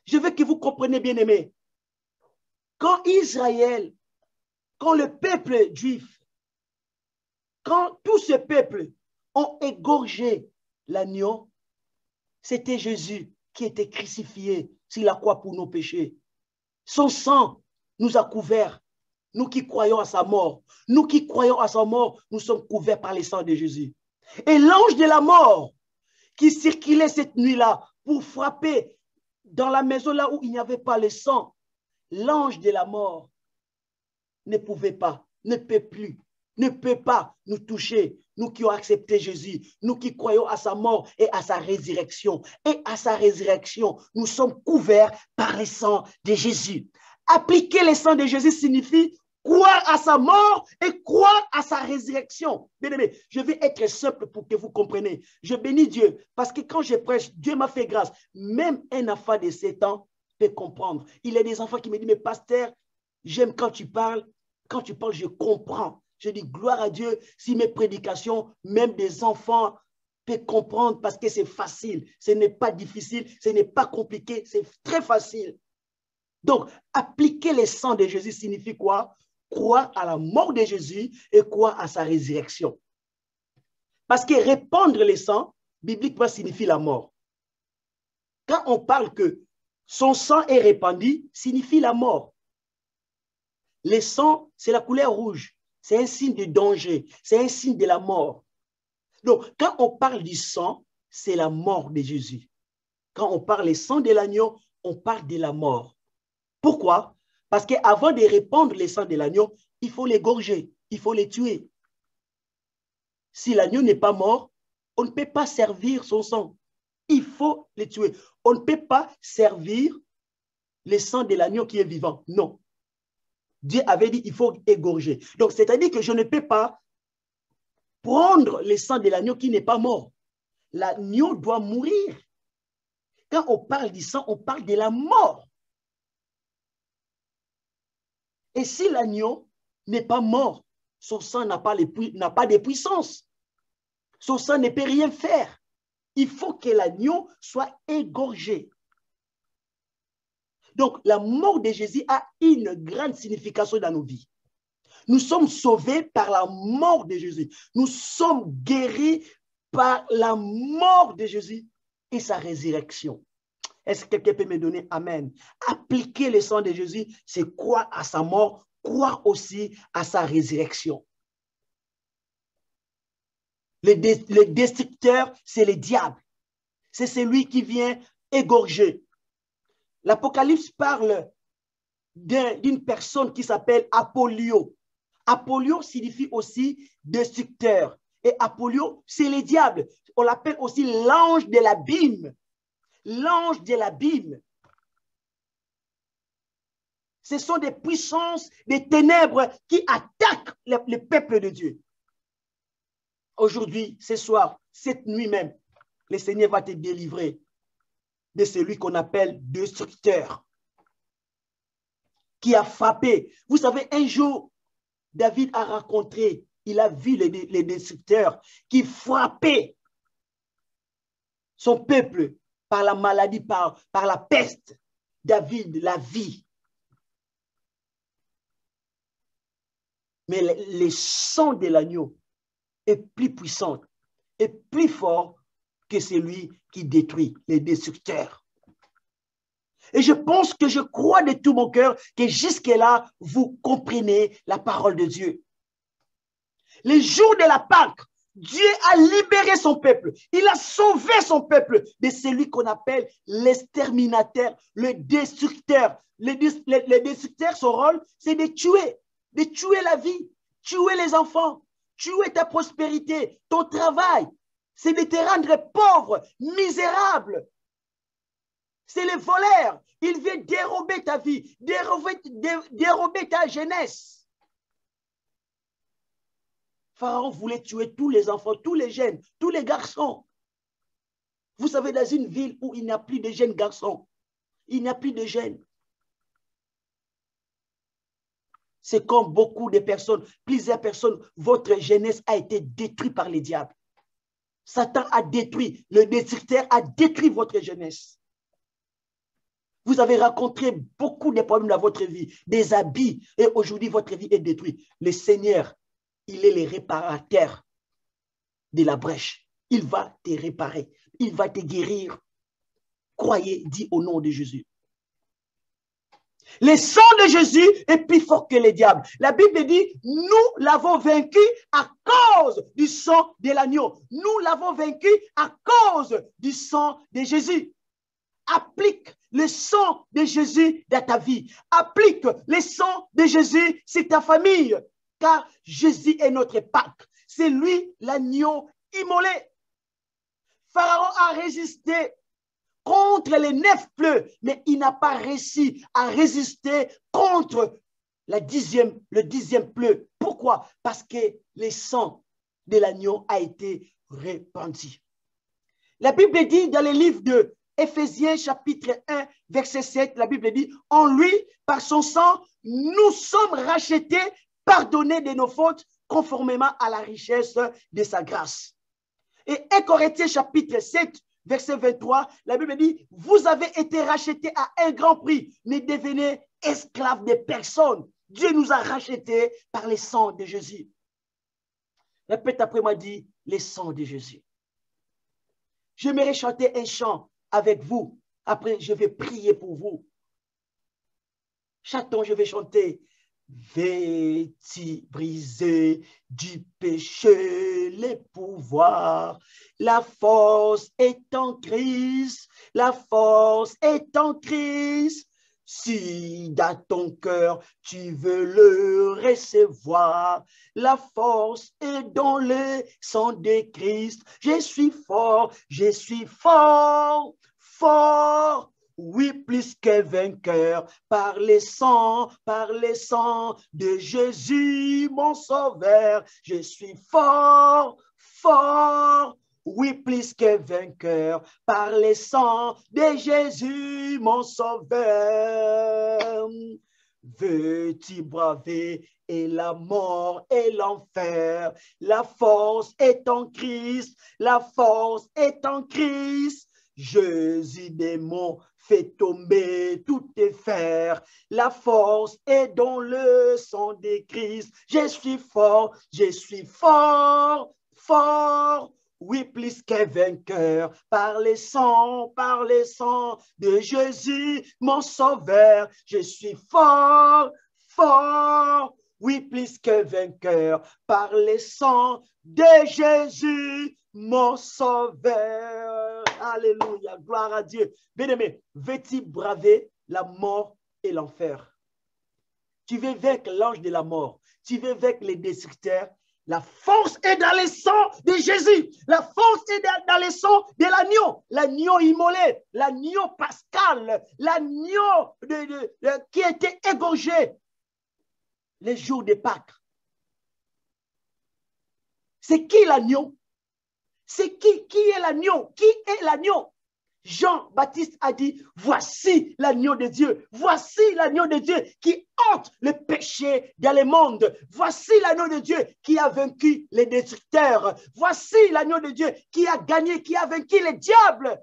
Je veux que vous compreniez, bien-aimé. Quand Israël, quand le peuple juif, quand tout ce peuple ont égorgé l'agneau, c'était Jésus qui était crucifié sur la croix pour nos péchés. Son sang nous a couverts, nous qui croyons à sa mort. Nous qui croyons à sa mort, nous sommes couverts par le sang de Jésus. Et l'ange de la mort qui circulait cette nuit-là pour frapper dans la maison là où il n'y avait pas le sang, l'ange de la mort ne pouvait pas, ne peut plus, ne peut pas nous toucher, nous qui avons accepté Jésus, nous qui croyons à sa mort et à sa résurrection. Et à sa résurrection, nous sommes couverts par le sang de Jésus. Appliquer le sang de Jésus signifie croire à sa mort et croire à sa résurrection. Bien-aimés, je vais être simple pour que vous compreniez. Je bénis Dieu parce que quand je prêche, Dieu m'a fait grâce. Même un enfant de 7 ans peut comprendre. Il y a des enfants qui me disent, mais pasteur, j'aime quand tu parles, je comprends. Je dis gloire à Dieu si mes prédications, même des enfants peuvent comprendre parce que c'est facile. Ce n'est pas difficile, ce n'est pas compliqué, c'est très facile. Donc, appliquer le sang de Jésus signifie quoi? Croire à la mort de Jésus et croire à sa résurrection. Parce que répandre le sang, bibliquement, signifie la mort. Quand on parle que son sang est répandu, signifie la mort. Le sang, c'est la couleur rouge. C'est un signe de danger. C'est un signe de la mort. Donc, quand on parle du sang, c'est la mort de Jésus. Quand on parle du sang de l'agneau, on parle de la mort. Pourquoi? Parce qu'avant de répandre le sang de l'agneau, il faut l'égorger, il faut les tuer. Si l'agneau n'est pas mort, on ne peut pas servir son sang. Il faut les tuer. On ne peut pas servir le sang de l'agneau qui est vivant. Non. Dieu avait dit qu'il faut égorger. Donc, c'est-à-dire que je ne peux pas prendre le sang de l'agneau qui n'est pas mort. L'agneau doit mourir. Quand on parle du sang, on parle de la mort. Et si l'agneau n'est pas mort, son sang n'a pas de puissance. Son sang ne peut rien faire. Il faut que l'agneau soit égorgé. Donc, la mort de Jésus a une grande signification dans nos vies. Nous sommes sauvés par la mort de Jésus. Nous sommes guéris par la mort de Jésus et sa résurrection. Est-ce que quelqu'un peut me donner Amen? Appliquer le sang de Jésus, c'est croire à sa mort, croire aussi à sa résurrection. Le destructeur, c'est le diable. C'est celui qui vient égorger. L'Apocalypse parle d'une personne qui s'appelle Apollyon. Apollyon signifie aussi destructeur. Et Apollyon, c'est le diable. On l'appelle aussi l'ange de l'abîme. L'ange de l'abîme. Ce sont des puissances, des ténèbres qui attaquent le peuple de Dieu. Aujourd'hui, ce soir, cette nuit même, le Seigneur va te délivrer de celui qu'on appelle destructeur, qui a frappé. Vous savez, un jour, David a rencontré, il a vu les destructeurs qui frappaient son peuple par la maladie, par la peste. David l'a vu. Mais le sang de l'agneau est plus puissant et plus fort que celui qui détruit les destructeurs. Et je pense que je crois de tout mon cœur que jusque-là, vous comprenez la parole de Dieu. Le jour de la Pâque, Dieu a libéré son peuple. Il a sauvé son peuple de celui qu'on appelle l'exterminateur, le destructeur. Le destructeur, son rôle, c'est de tuer la vie, tuer les enfants, tuer ta prospérité, ton travail. C'est de te rendre pauvre, misérable. C'est le voleur. Il vient dérober ta vie, dérober ta jeunesse. Pharaon voulait tuer tous les enfants, tous les jeunes, tous les garçons. Vous savez, dans une ville où il n'y a plus de jeunes garçons, il n'y a plus de jeunes. C'est comme beaucoup de personnes, plusieurs personnes, votre jeunesse a été détruite par les diables. Satan a détruit, le destructeur a détruit votre jeunesse. Vous avez rencontré beaucoup de problèmes dans votre vie, des habits, et aujourd'hui votre vie est détruite. Le Seigneur, il est le réparateur de la brèche. Il va te réparer, il va te guérir. Croyez, dis au nom de Jésus. Le sang de Jésus est plus fort que les diables. La Bible dit, nous l'avons vaincu à cause du sang de l'agneau. Nous l'avons vaincu à cause du sang de Jésus. Applique le sang de Jésus dans ta vie. Applique le sang de Jésus sur ta famille. Car Jésus est notre Pâque. C'est lui l'agneau immolé. Pharaon a résisté contre les 9 plaies, mais il n'a pas réussi à résister contre le 10e pleu. Pourquoi? Parce que le sang de l'agneau a été répandu. La Bible dit dans le livre de Éphésiens chapitre 1, verset 7, la Bible dit, en lui, par son sang, nous sommes rachetés, pardonnés de nos fautes, conformément à la richesse de sa grâce. Et 1 Corinthiens chapitre 7, verset 23, la Bible dit, vous avez été rachetés à un grand prix, ne devenez esclaves de personne. Dieu nous a rachetés par le sang de Jésus. Répète après moi, dit, le sang de Jésus. J'aimerais chanter un chant avec vous. Après, je vais prier pour vous. Chantons, je vais chanter. Vêtis brisé du péché, les pouvoirs, la force est en Christ, la force est en Christ. Si dans ton cœur tu veux le recevoir, la force est dans le sang de Christ. Je suis fort, fort. Oui, plus que vainqueur, par le sang de Jésus, mon sauveur. Je suis fort. Oui, plus que vainqueur, par le sang de Jésus, mon sauveur. Veux-tu braver et la mort et l'enfer? La force est en Christ, la force est en Christ. Jésus démon fait tomber toutes tes fers. La force est dans le sang de Christ. Je suis fort. Oui, plus que vainqueur, par le sang de Jésus, mon sauveur. Je suis fort. Oui, plus que vainqueur, par le sang de Jésus, mon sauveur. Alléluia, gloire à Dieu. Bien-aimé, veux-tu braver la mort et l'enfer? Tu veux vaincre l'ange de la mort. Tu veux vaincre les destructeurs. La force est dans le sang de Jésus. La force est dans le sang de l'agneau. L'agneau immolé, l'agneau pascal, l'agneau qui a été égorgé les jours de Pâques. C'est qui l'agneau? C'est qui est l'agneau? Qui est l'agneau? Jean-Baptiste a dit, voici l'agneau de Dieu. Voici l'agneau de Dieu qui ôte le péché dans le monde. Voici l'agneau de Dieu qui a vaincu les destructeurs. Voici l'agneau de Dieu qui a gagné, qui a vaincu les diables.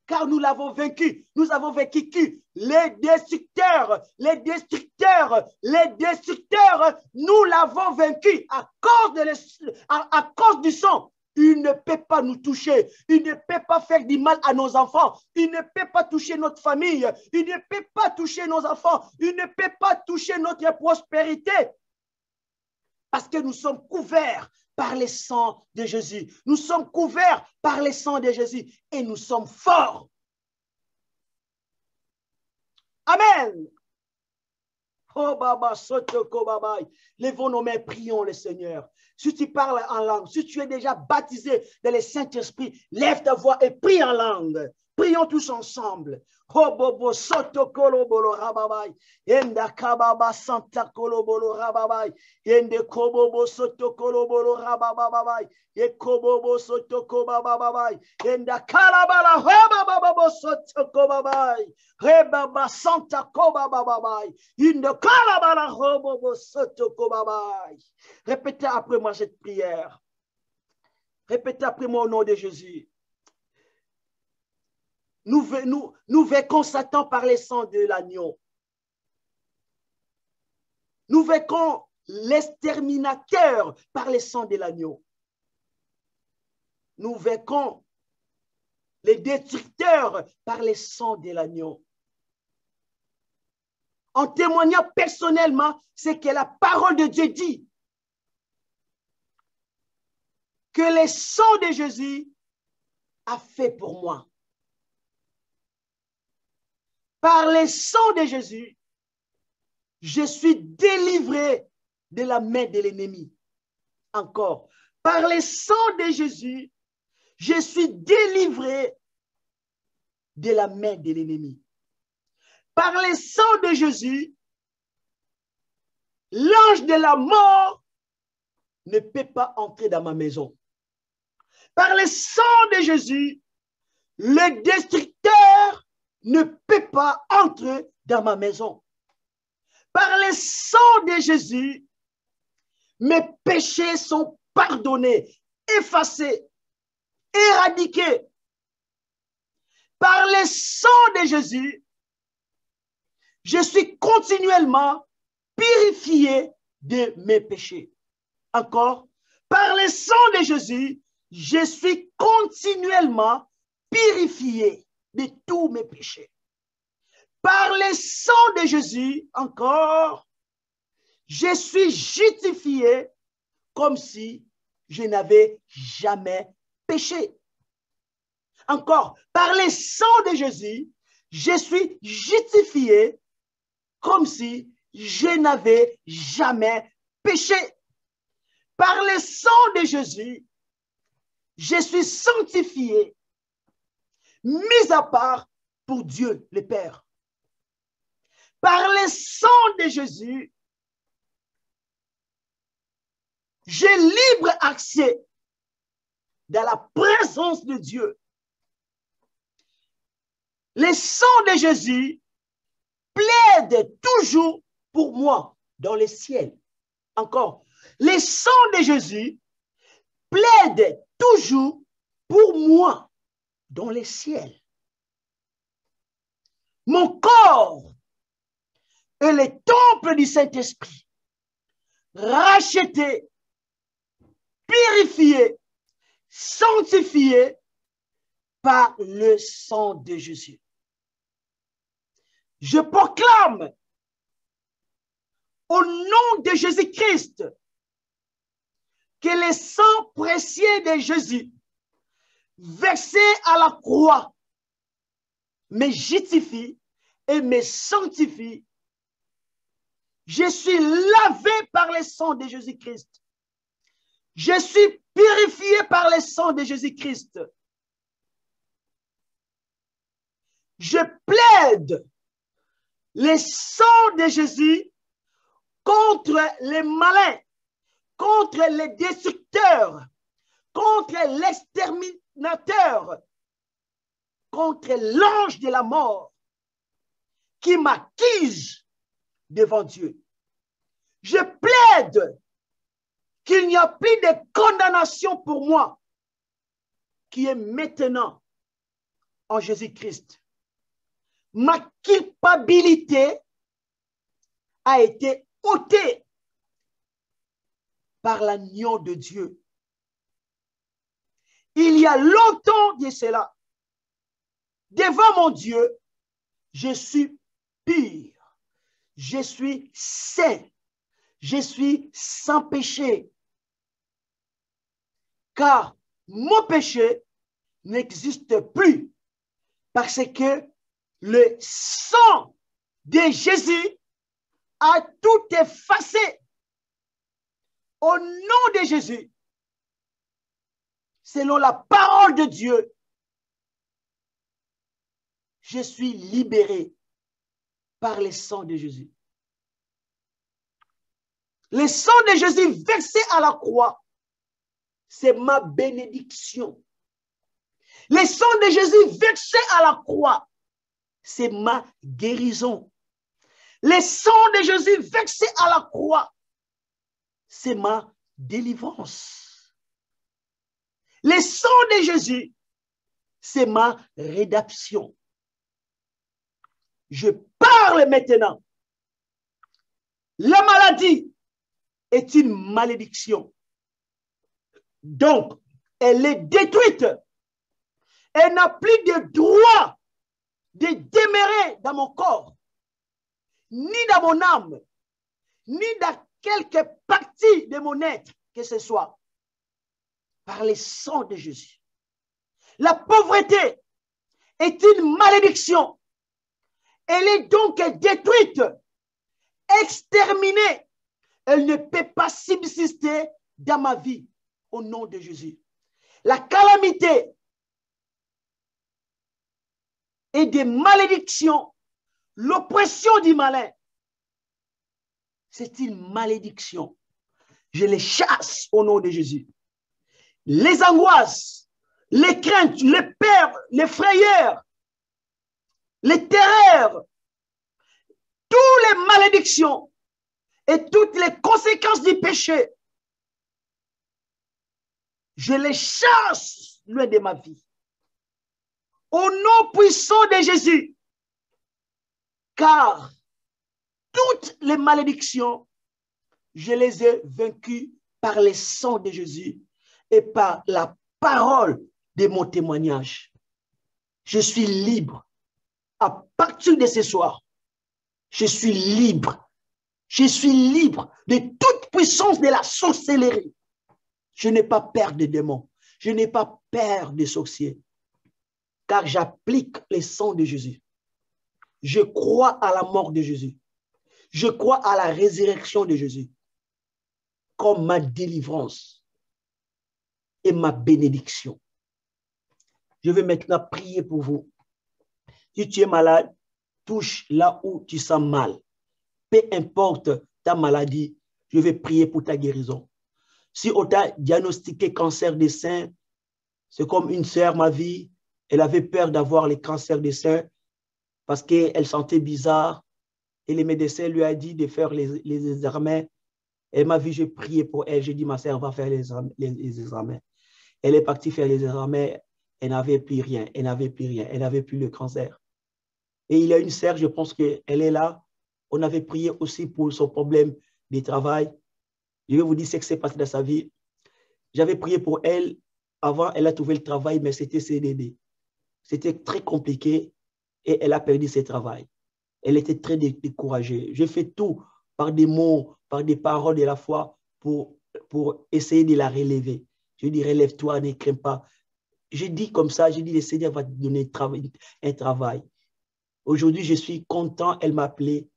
Car nous l'avons vaincu. Nous avons vaincu qui? Les destructeurs. Les destructeurs. Les destructeurs. Nous l'avons vaincu à cause du sang. Il ne peut pas nous toucher. Il ne peut pas faire du mal à nos enfants. Il ne peut pas toucher notre famille. Il ne peut pas toucher nos enfants. Il ne peut pas toucher notre prospérité. Parce que nous sommes couverts par le sang de Jésus. Nous sommes couverts par le sang de Jésus. Et nous sommes forts. Amen. Oh, Baba, Sotoko, Baba. Lèvons nos mains, prions le Seigneur. Si tu parles en langue, si tu es déjà baptisé dans le Saint-Esprit, lève ta voix et prie en langue. Prions tous ensemble. Oh, Bobo, Sotoko, Bolo, Rababai. Yenda Kababa, Santa Kolobolo, Rababai. Yende Kobobo, Sotoko, Bolo, Rababai. Yekobobo, Sotoko, Bababai. Yenda Kalabala, Rabababo, Sotoko, Babai. Rebaba, Santa Koba, Babai. Yende Kalabala, Robobo, Sotoko, Babai. Répétez après moi cette prière. Répétez après moi au nom de Jésus. Nous vainquons Satan par le sang de l'agneau. Nous vainquons l'exterminateur par le sang de l'agneau. Nous vainquons les destructeurs par le sang de l'agneau. en témoignant personnellement ce que la parole de Dieu dit. Que le sang de Jésus a fait pour moi. Par le sang de Jésus, je suis délivré de la main de l'ennemi. Encore, par le sang de Jésus, je suis délivré de la main de l'ennemi. Par le sang de Jésus, l'ange de la mort ne peut pas entrer dans ma maison. Par le sang de Jésus, le destructeur ne peut pas entrer dans ma maison. Par le sang de Jésus, mes péchés sont pardonnés, effacés, éradiqués. Par le sang de Jésus, je suis continuellement purifié de mes péchés. Encore, par le sang de Jésus, je suis continuellement purifié de tous mes péchés. Par le sang de Jésus, encore, je suis justifié comme si je n'avais jamais péché. Encore, par le sang de Jésus, je suis justifié comme si je n'avais jamais péché. Par le sang de Jésus, je suis sanctifié, mis à part pour Dieu le Père. Par le sang de Jésus, j'ai libre accès dans la présence de Dieu. Le sang de Jésus plaide toujours pour moi dans le ciel. Encore, le sang de Jésus plaide toujours pour moi dans le ciel. Mon corps est le temple du Saint-Esprit, racheté, purifié, sanctifié par le sang de Jésus. Je proclame au nom de Jésus-Christ que le sang précieux de Jésus, versé à la croix, me justifie et me sanctifie. Je suis lavé par le sang de Jésus-Christ. Je suis purifié par le sang de Jésus-Christ. Je plaide le sang de Jésus contre les malins, contre les destructeurs, contre l'exterminateur, contre l'ange de la mort qui m'accuse devant Dieu. Je plaide qu'il n'y a plus de condamnation pour moi qui est maintenant en Jésus-Christ. Ma culpabilité a été ôtée par l'agneau de Dieu. Il y a longtemps de cela, devant mon Dieu, je suis pur, je suis saint, je suis sans péché, car mon péché n'existe plus parce que le sang de Jésus a tout effacé. Au nom de Jésus, selon la parole de Dieu, je suis libéré par le sang de Jésus. Le sang de Jésus versé à la croix, c'est ma bénédiction. Le sang de Jésus versé à la croix, c'est ma guérison. Le sang de Jésus versé à la croix, c'est ma délivrance. Le sang de Jésus, c'est ma rédemption. Je parle maintenant. La maladie est une malédiction. Donc, elle est détruite. Elle n'a plus de droit de demeurer dans mon corps, ni dans mon âme, ni dans quelque partie de mon être, que ce soit, par le sang de Jésus. La pauvreté est une malédiction. Elle est donc détruite, exterminée. Elle ne peut pas subsister dans ma vie au nom de Jésus. La calamité et des malédictions, l'oppression du malin, c'est une malédiction. Je les chasse au nom de Jésus. Les angoisses, les craintes, les peurs, les frayeurs, les terreurs, toutes les malédictions et toutes les conséquences du péché, je les chasse loin de ma vie. Au nom puissant de Jésus, car toutes les malédictions, je les ai vaincues par le sang de Jésus et par la parole de mon témoignage. Je suis libre. À partir de ce soir, je suis libre. Je suis libre de toute puissance de la sorcellerie. Je n'ai pas peur des démons. Je n'ai pas peur des sorciers. Car j'applique le sang de Jésus. Je crois à la mort de Jésus. Je crois à la résurrection de Jésus comme ma délivrance et ma bénédiction. Je vais maintenant prier pour vous. Si tu es malade, touche là où tu sens mal. Peu importe ta maladie, je vais prier pour ta guérison. Si on t'a diagnostiqué cancer des seins, c'est comme une sœur, ma vie, elle avait peur d'avoir le cancer des seins parce qu'elle sentait bizarre et les médecins lui ont dit de faire les examens. Elle m'a vu, j'ai prié pour elle, j'ai dit, ma sœur va faire les examens. Elle est partie faire les examens, elle n'avait plus rien, elle n'avait plus rien, elle n'avait plus le cancer. Et il y a une sœur, je pense qu'elle est là, on avait prié aussi pour son problème de travail. Je vais vous dire ce qui s'est passé dans sa vie. J'avais prié pour elle, avant elle a trouvé le travail, mais c'était CDD. C'était très compliqué et elle a perdu son travail. Elle était très découragée. J'ai fait tout par des mots, par des paroles de la foi pour essayer de la relever. Je dis, relève-toi, ne crains pas. Je dis comme ça, je dis, le Seigneur va te donner un travail. Aujourd'hui, je suis content, elle m'a appelé.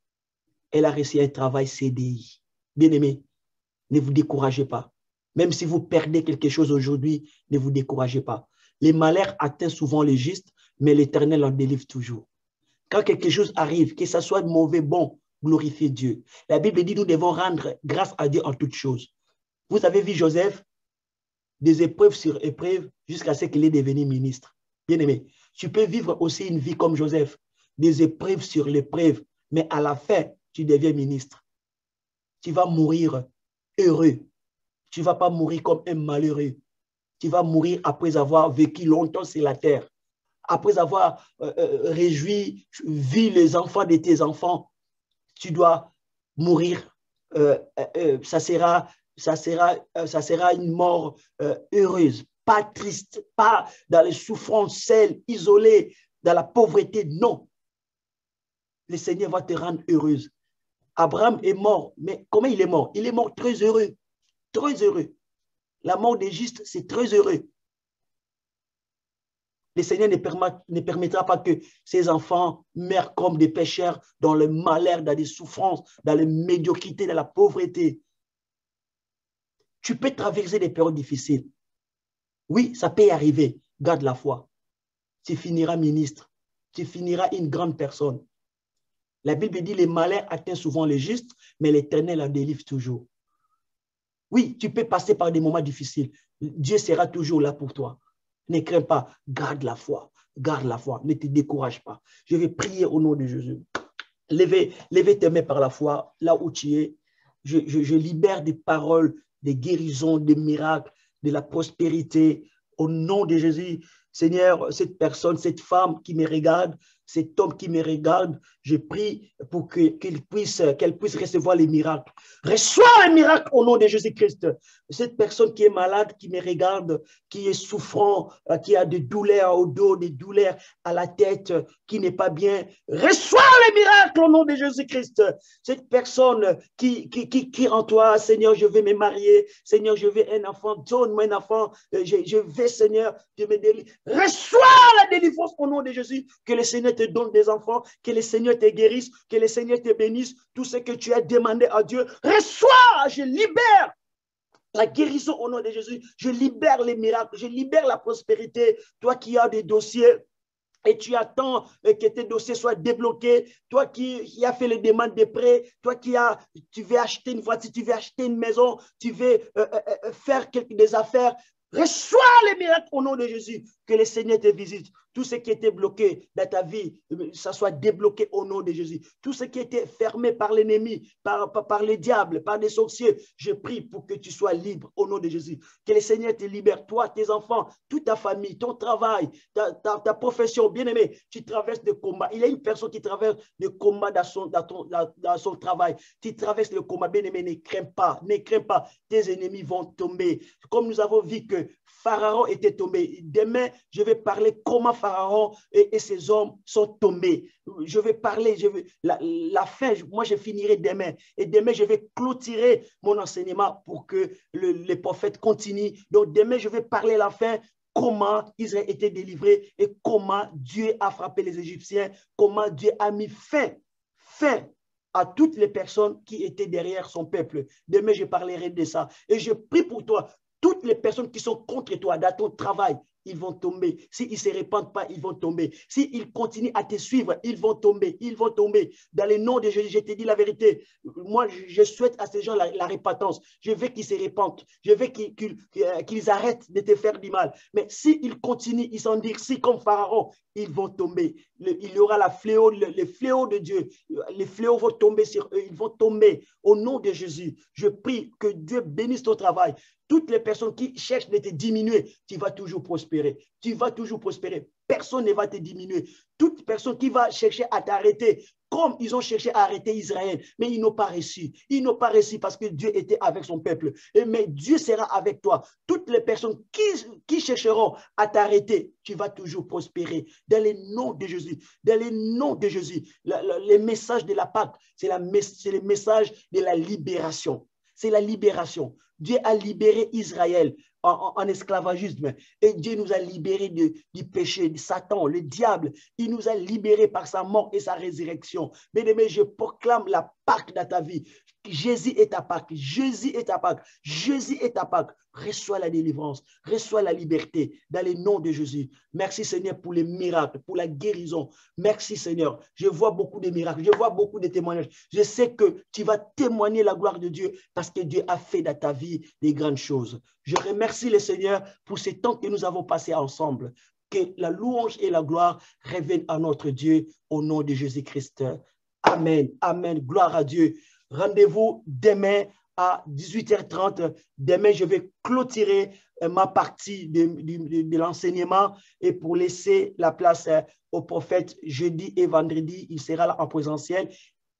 Elle a reçu un travail CDI. Bien-aimé, ne vous découragez pas. Même si vous perdez quelque chose aujourd'hui, ne vous découragez pas. Les malheurs atteignent souvent les justes, mais l'Éternel en délivre toujours. Quand quelque chose arrive, que ce soit mauvais, bon, glorifiez Dieu. La Bible dit, nous devons rendre grâce à Dieu en toutes choses. Vous avez vu Joseph, des épreuves sur épreuves, jusqu'à ce qu'il est devenu ministre. Bien-aimé, tu peux vivre aussi une vie comme Joseph, des épreuves sur l'épreuve, mais à la fin, tu deviens ministre. Tu vas mourir heureux. Tu ne vas pas mourir comme un malheureux. Tu vas mourir après avoir vécu longtemps sur la terre. Après avoir réjoui, vu les enfants de tes enfants. Tu dois mourir. Ça sera une mort heureuse, pas triste, pas dans les souffrances, seule, isolée, dans la pauvreté. Non. Le Seigneur va te rendre heureuse. Abraham est mort, mais comment il est mort? Il est mort très heureux, très heureux. La mort des justes, c'est très heureux. Le Seigneur ne permettra pas que ses enfants meurent comme des pécheurs dans le malheur, dans les souffrances, dans la médiocrité, dans la pauvreté. Tu peux traverser des périodes difficiles. Oui, ça peut y arriver. Garde la foi. Tu finiras ministre. Tu finiras une grande personne. La Bible dit les malheurs atteignent souvent les justes, mais l'Éternel en délivre toujours. Oui, tu peux passer par des moments difficiles. Dieu sera toujours là pour toi. Ne crains pas, garde la foi. Garde la foi, ne te décourage pas. Je vais prier au nom de Jésus. Levez tes mains par la foi, là où tu es. Je libère des paroles, des guérisons, des miracles, de la prospérité. Au nom de Jésus, Seigneur, cette personne, cette femme qui me regarde, cet homme qui me regarde, je prie pour qu'elle puisse recevoir les miracles. Reçois un miracle au nom de Jésus-Christ. Cette personne qui est malade, qui me regarde, qui est souffrant, qui a des douleurs au dos, des douleurs à la tête, qui n'est pas bien, reçois les miracles au nom de Jésus-Christ. Cette personne qui en toi, Seigneur, je veux me marier, Seigneur, je veux un enfant, donne-moi un enfant, je veux, Seigneur, de me délivrer. Reçois la délivrance au nom de Jésus, que le Seigneur te donne des enfants, que le Seigneur te guérisse, que le Seigneur te bénisse, tout ce que tu as demandé à Dieu, reçois, je libère la guérison au nom de Jésus, je libère les miracles, je libère la prospérité, toi qui as des dossiers, et tu attends que tes dossiers soient débloqués, toi qui as fait les demandes de prêts, toi tu veux acheter une voiture, tu veux acheter une maison, tu veux faire des affaires, reçois les miracles au nom de Jésus, que le Seigneur te visite. Tout ce qui était bloqué dans ta vie, ça soit débloqué au nom de Jésus. Tout ce qui était fermé par l'ennemi, par les diables, par les sorciers, je prie pour que tu sois libre au nom de Jésus. Que le Seigneur te libère, toi, tes enfants, toute ta famille, ton travail, ta profession. Bien-aimé, tu traverses des combats. Il y a une personne qui traverse des combats dans son travail. Tu traverses le combat. Bien-aimé, ne crains pas, ne crains pas. Tes ennemis vont tomber. Comme nous avons vu que Pharaon était tombé. Demain, je vais parler comment Pharaon et ses hommes sont tombés. Je vais parler, la fin, moi je finirai demain. Et demain, je vais clôturer mon enseignement pour que les prophètes continuent. Donc demain, je vais parler la fin, comment Israël était délivré et comment Dieu a frappé les Égyptiens, comment Dieu a mis fin à toutes les personnes qui étaient derrière son peuple. Demain, je parlerai de ça. Et je prie pour toi. Toutes les personnes qui sont contre toi dans ton travail, ils vont tomber. S'ils ne se répandent pas, ils vont tomber. S'ils continuent à te suivre, ils vont tomber. Ils vont tomber. Dans le nom de Jésus, je te dis la vérité. Moi, je souhaite à ces gens la repentance. Je veux qu'ils se répandent. Je veux qu'ils arrêtent de te faire du mal. Mais s'ils continuent, ils s'endurcissent comme Pharaon, ils vont tomber. Il y aura le fléau de Dieu. Les fléaux vont tomber sur eux. Ils vont tomber. Au nom de Jésus, je prie que Dieu bénisse ton travail. Toutes les personnes qui cherchent de te diminuer, tu vas toujours prospérer. Tu vas toujours prospérer. Personne ne va te diminuer. Toute personne qui va chercher à t'arrêter, comme ils ont cherché à arrêter Israël, mais ils n'ont pas réussi. Ils n'ont pas réussi parce que Dieu était avec son peuple. Mais Dieu sera avec toi. Toutes les personnes qui chercheront à t'arrêter, tu vas toujours prospérer. Dans le nom de Jésus. Dans le nom de Jésus. Le message de la Pâque, c'est le message de la libération. C'est la libération. Dieu a libéré Israël en esclavagisme. Et Dieu nous a libérés du péché, de Satan, le diable. Il nous a libérés par sa mort et sa résurrection. Bien-aimé, je proclame la Pâque dans ta vie. Jésus est ta Pâque. Jésus est ta Pâque. Jésus est ta Pâque. Reçois la délivrance. Reçois la liberté dans le nom de Jésus. Merci Seigneur pour les miracles, pour la guérison. Merci Seigneur. Je vois beaucoup de miracles. Je vois beaucoup de témoignages. Je sais que tu vas témoigner la gloire de Dieu parce que Dieu a fait dans ta vie des grandes choses. Je remercie le Seigneur pour ce temps que nous avons passé ensemble. Que la louange et la gloire reviennent à notre Dieu au nom de Jésus-Christ. Amen. Amen. Gloire à Dieu. Rendez-vous demain à 18h30. Demain, je vais clôturer ma partie de l'enseignement et pour laisser la place au prophète jeudi et vendredi, il sera là en présentiel.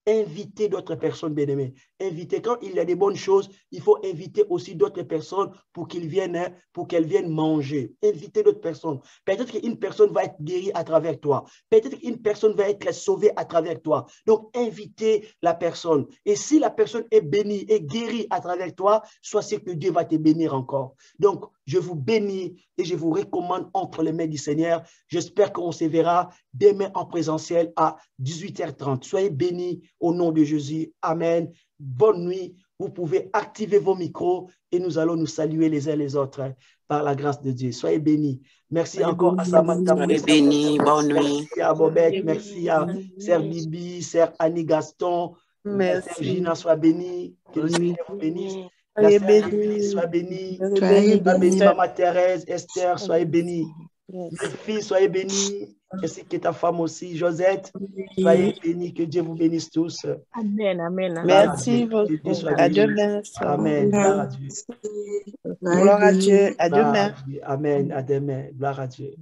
Inviter d'autres personnes, bien-aimées. Inviter, quand il y a des bonnes choses, il faut inviter aussi d'autres personnes pour qu'elles viennent manger. Inviter d'autres personnes. Peut-être qu'une personne va être guérie à travers toi. Peut-être qu'une personne va être sauvée à travers toi. Donc, invitez la personne. Et si la personne est bénie et guérie à travers toi, soit c'est que Dieu va te bénir encore. Donc, je vous bénis et je vous recommande entre les mains du Seigneur. J'espère qu'on se verra demain en présentiel à 18h30. Soyez bénis au nom de Jésus. Amen. Bonne nuit. Vous pouvez activer vos micros et nous allons nous saluer les uns les autres par la grâce de Dieu. Soyez bénis. Merci encore à Samantha.
Soyez bénis. Bonne nuit.
Merci à Bobek. Merci à Sœur Bibi, Sœur Annie Gaston.
Merci.
Sœur Gina, sois bénie. Que le Seigneur vous bénisse. La
Soyez
sœur
bénis.
Julie, sois bénie.
Soyez
Sois bénie,
bénis.
Maman Thérèse, Esther, soyez bénie. Mes filles, soyez bénies. Ainsi que ta femme aussi, Josette. Soyez bénis. Que Dieu vous bénisse tous.
Amen, amen.
Merci
Que Dieu soit
beaucoup. À
béni.
demain.
Amen. Gloire à Dieu.
Gloire à Dieu. À
Gloire
demain.
à Dieu. Amen. À demain. Gloire à Dieu.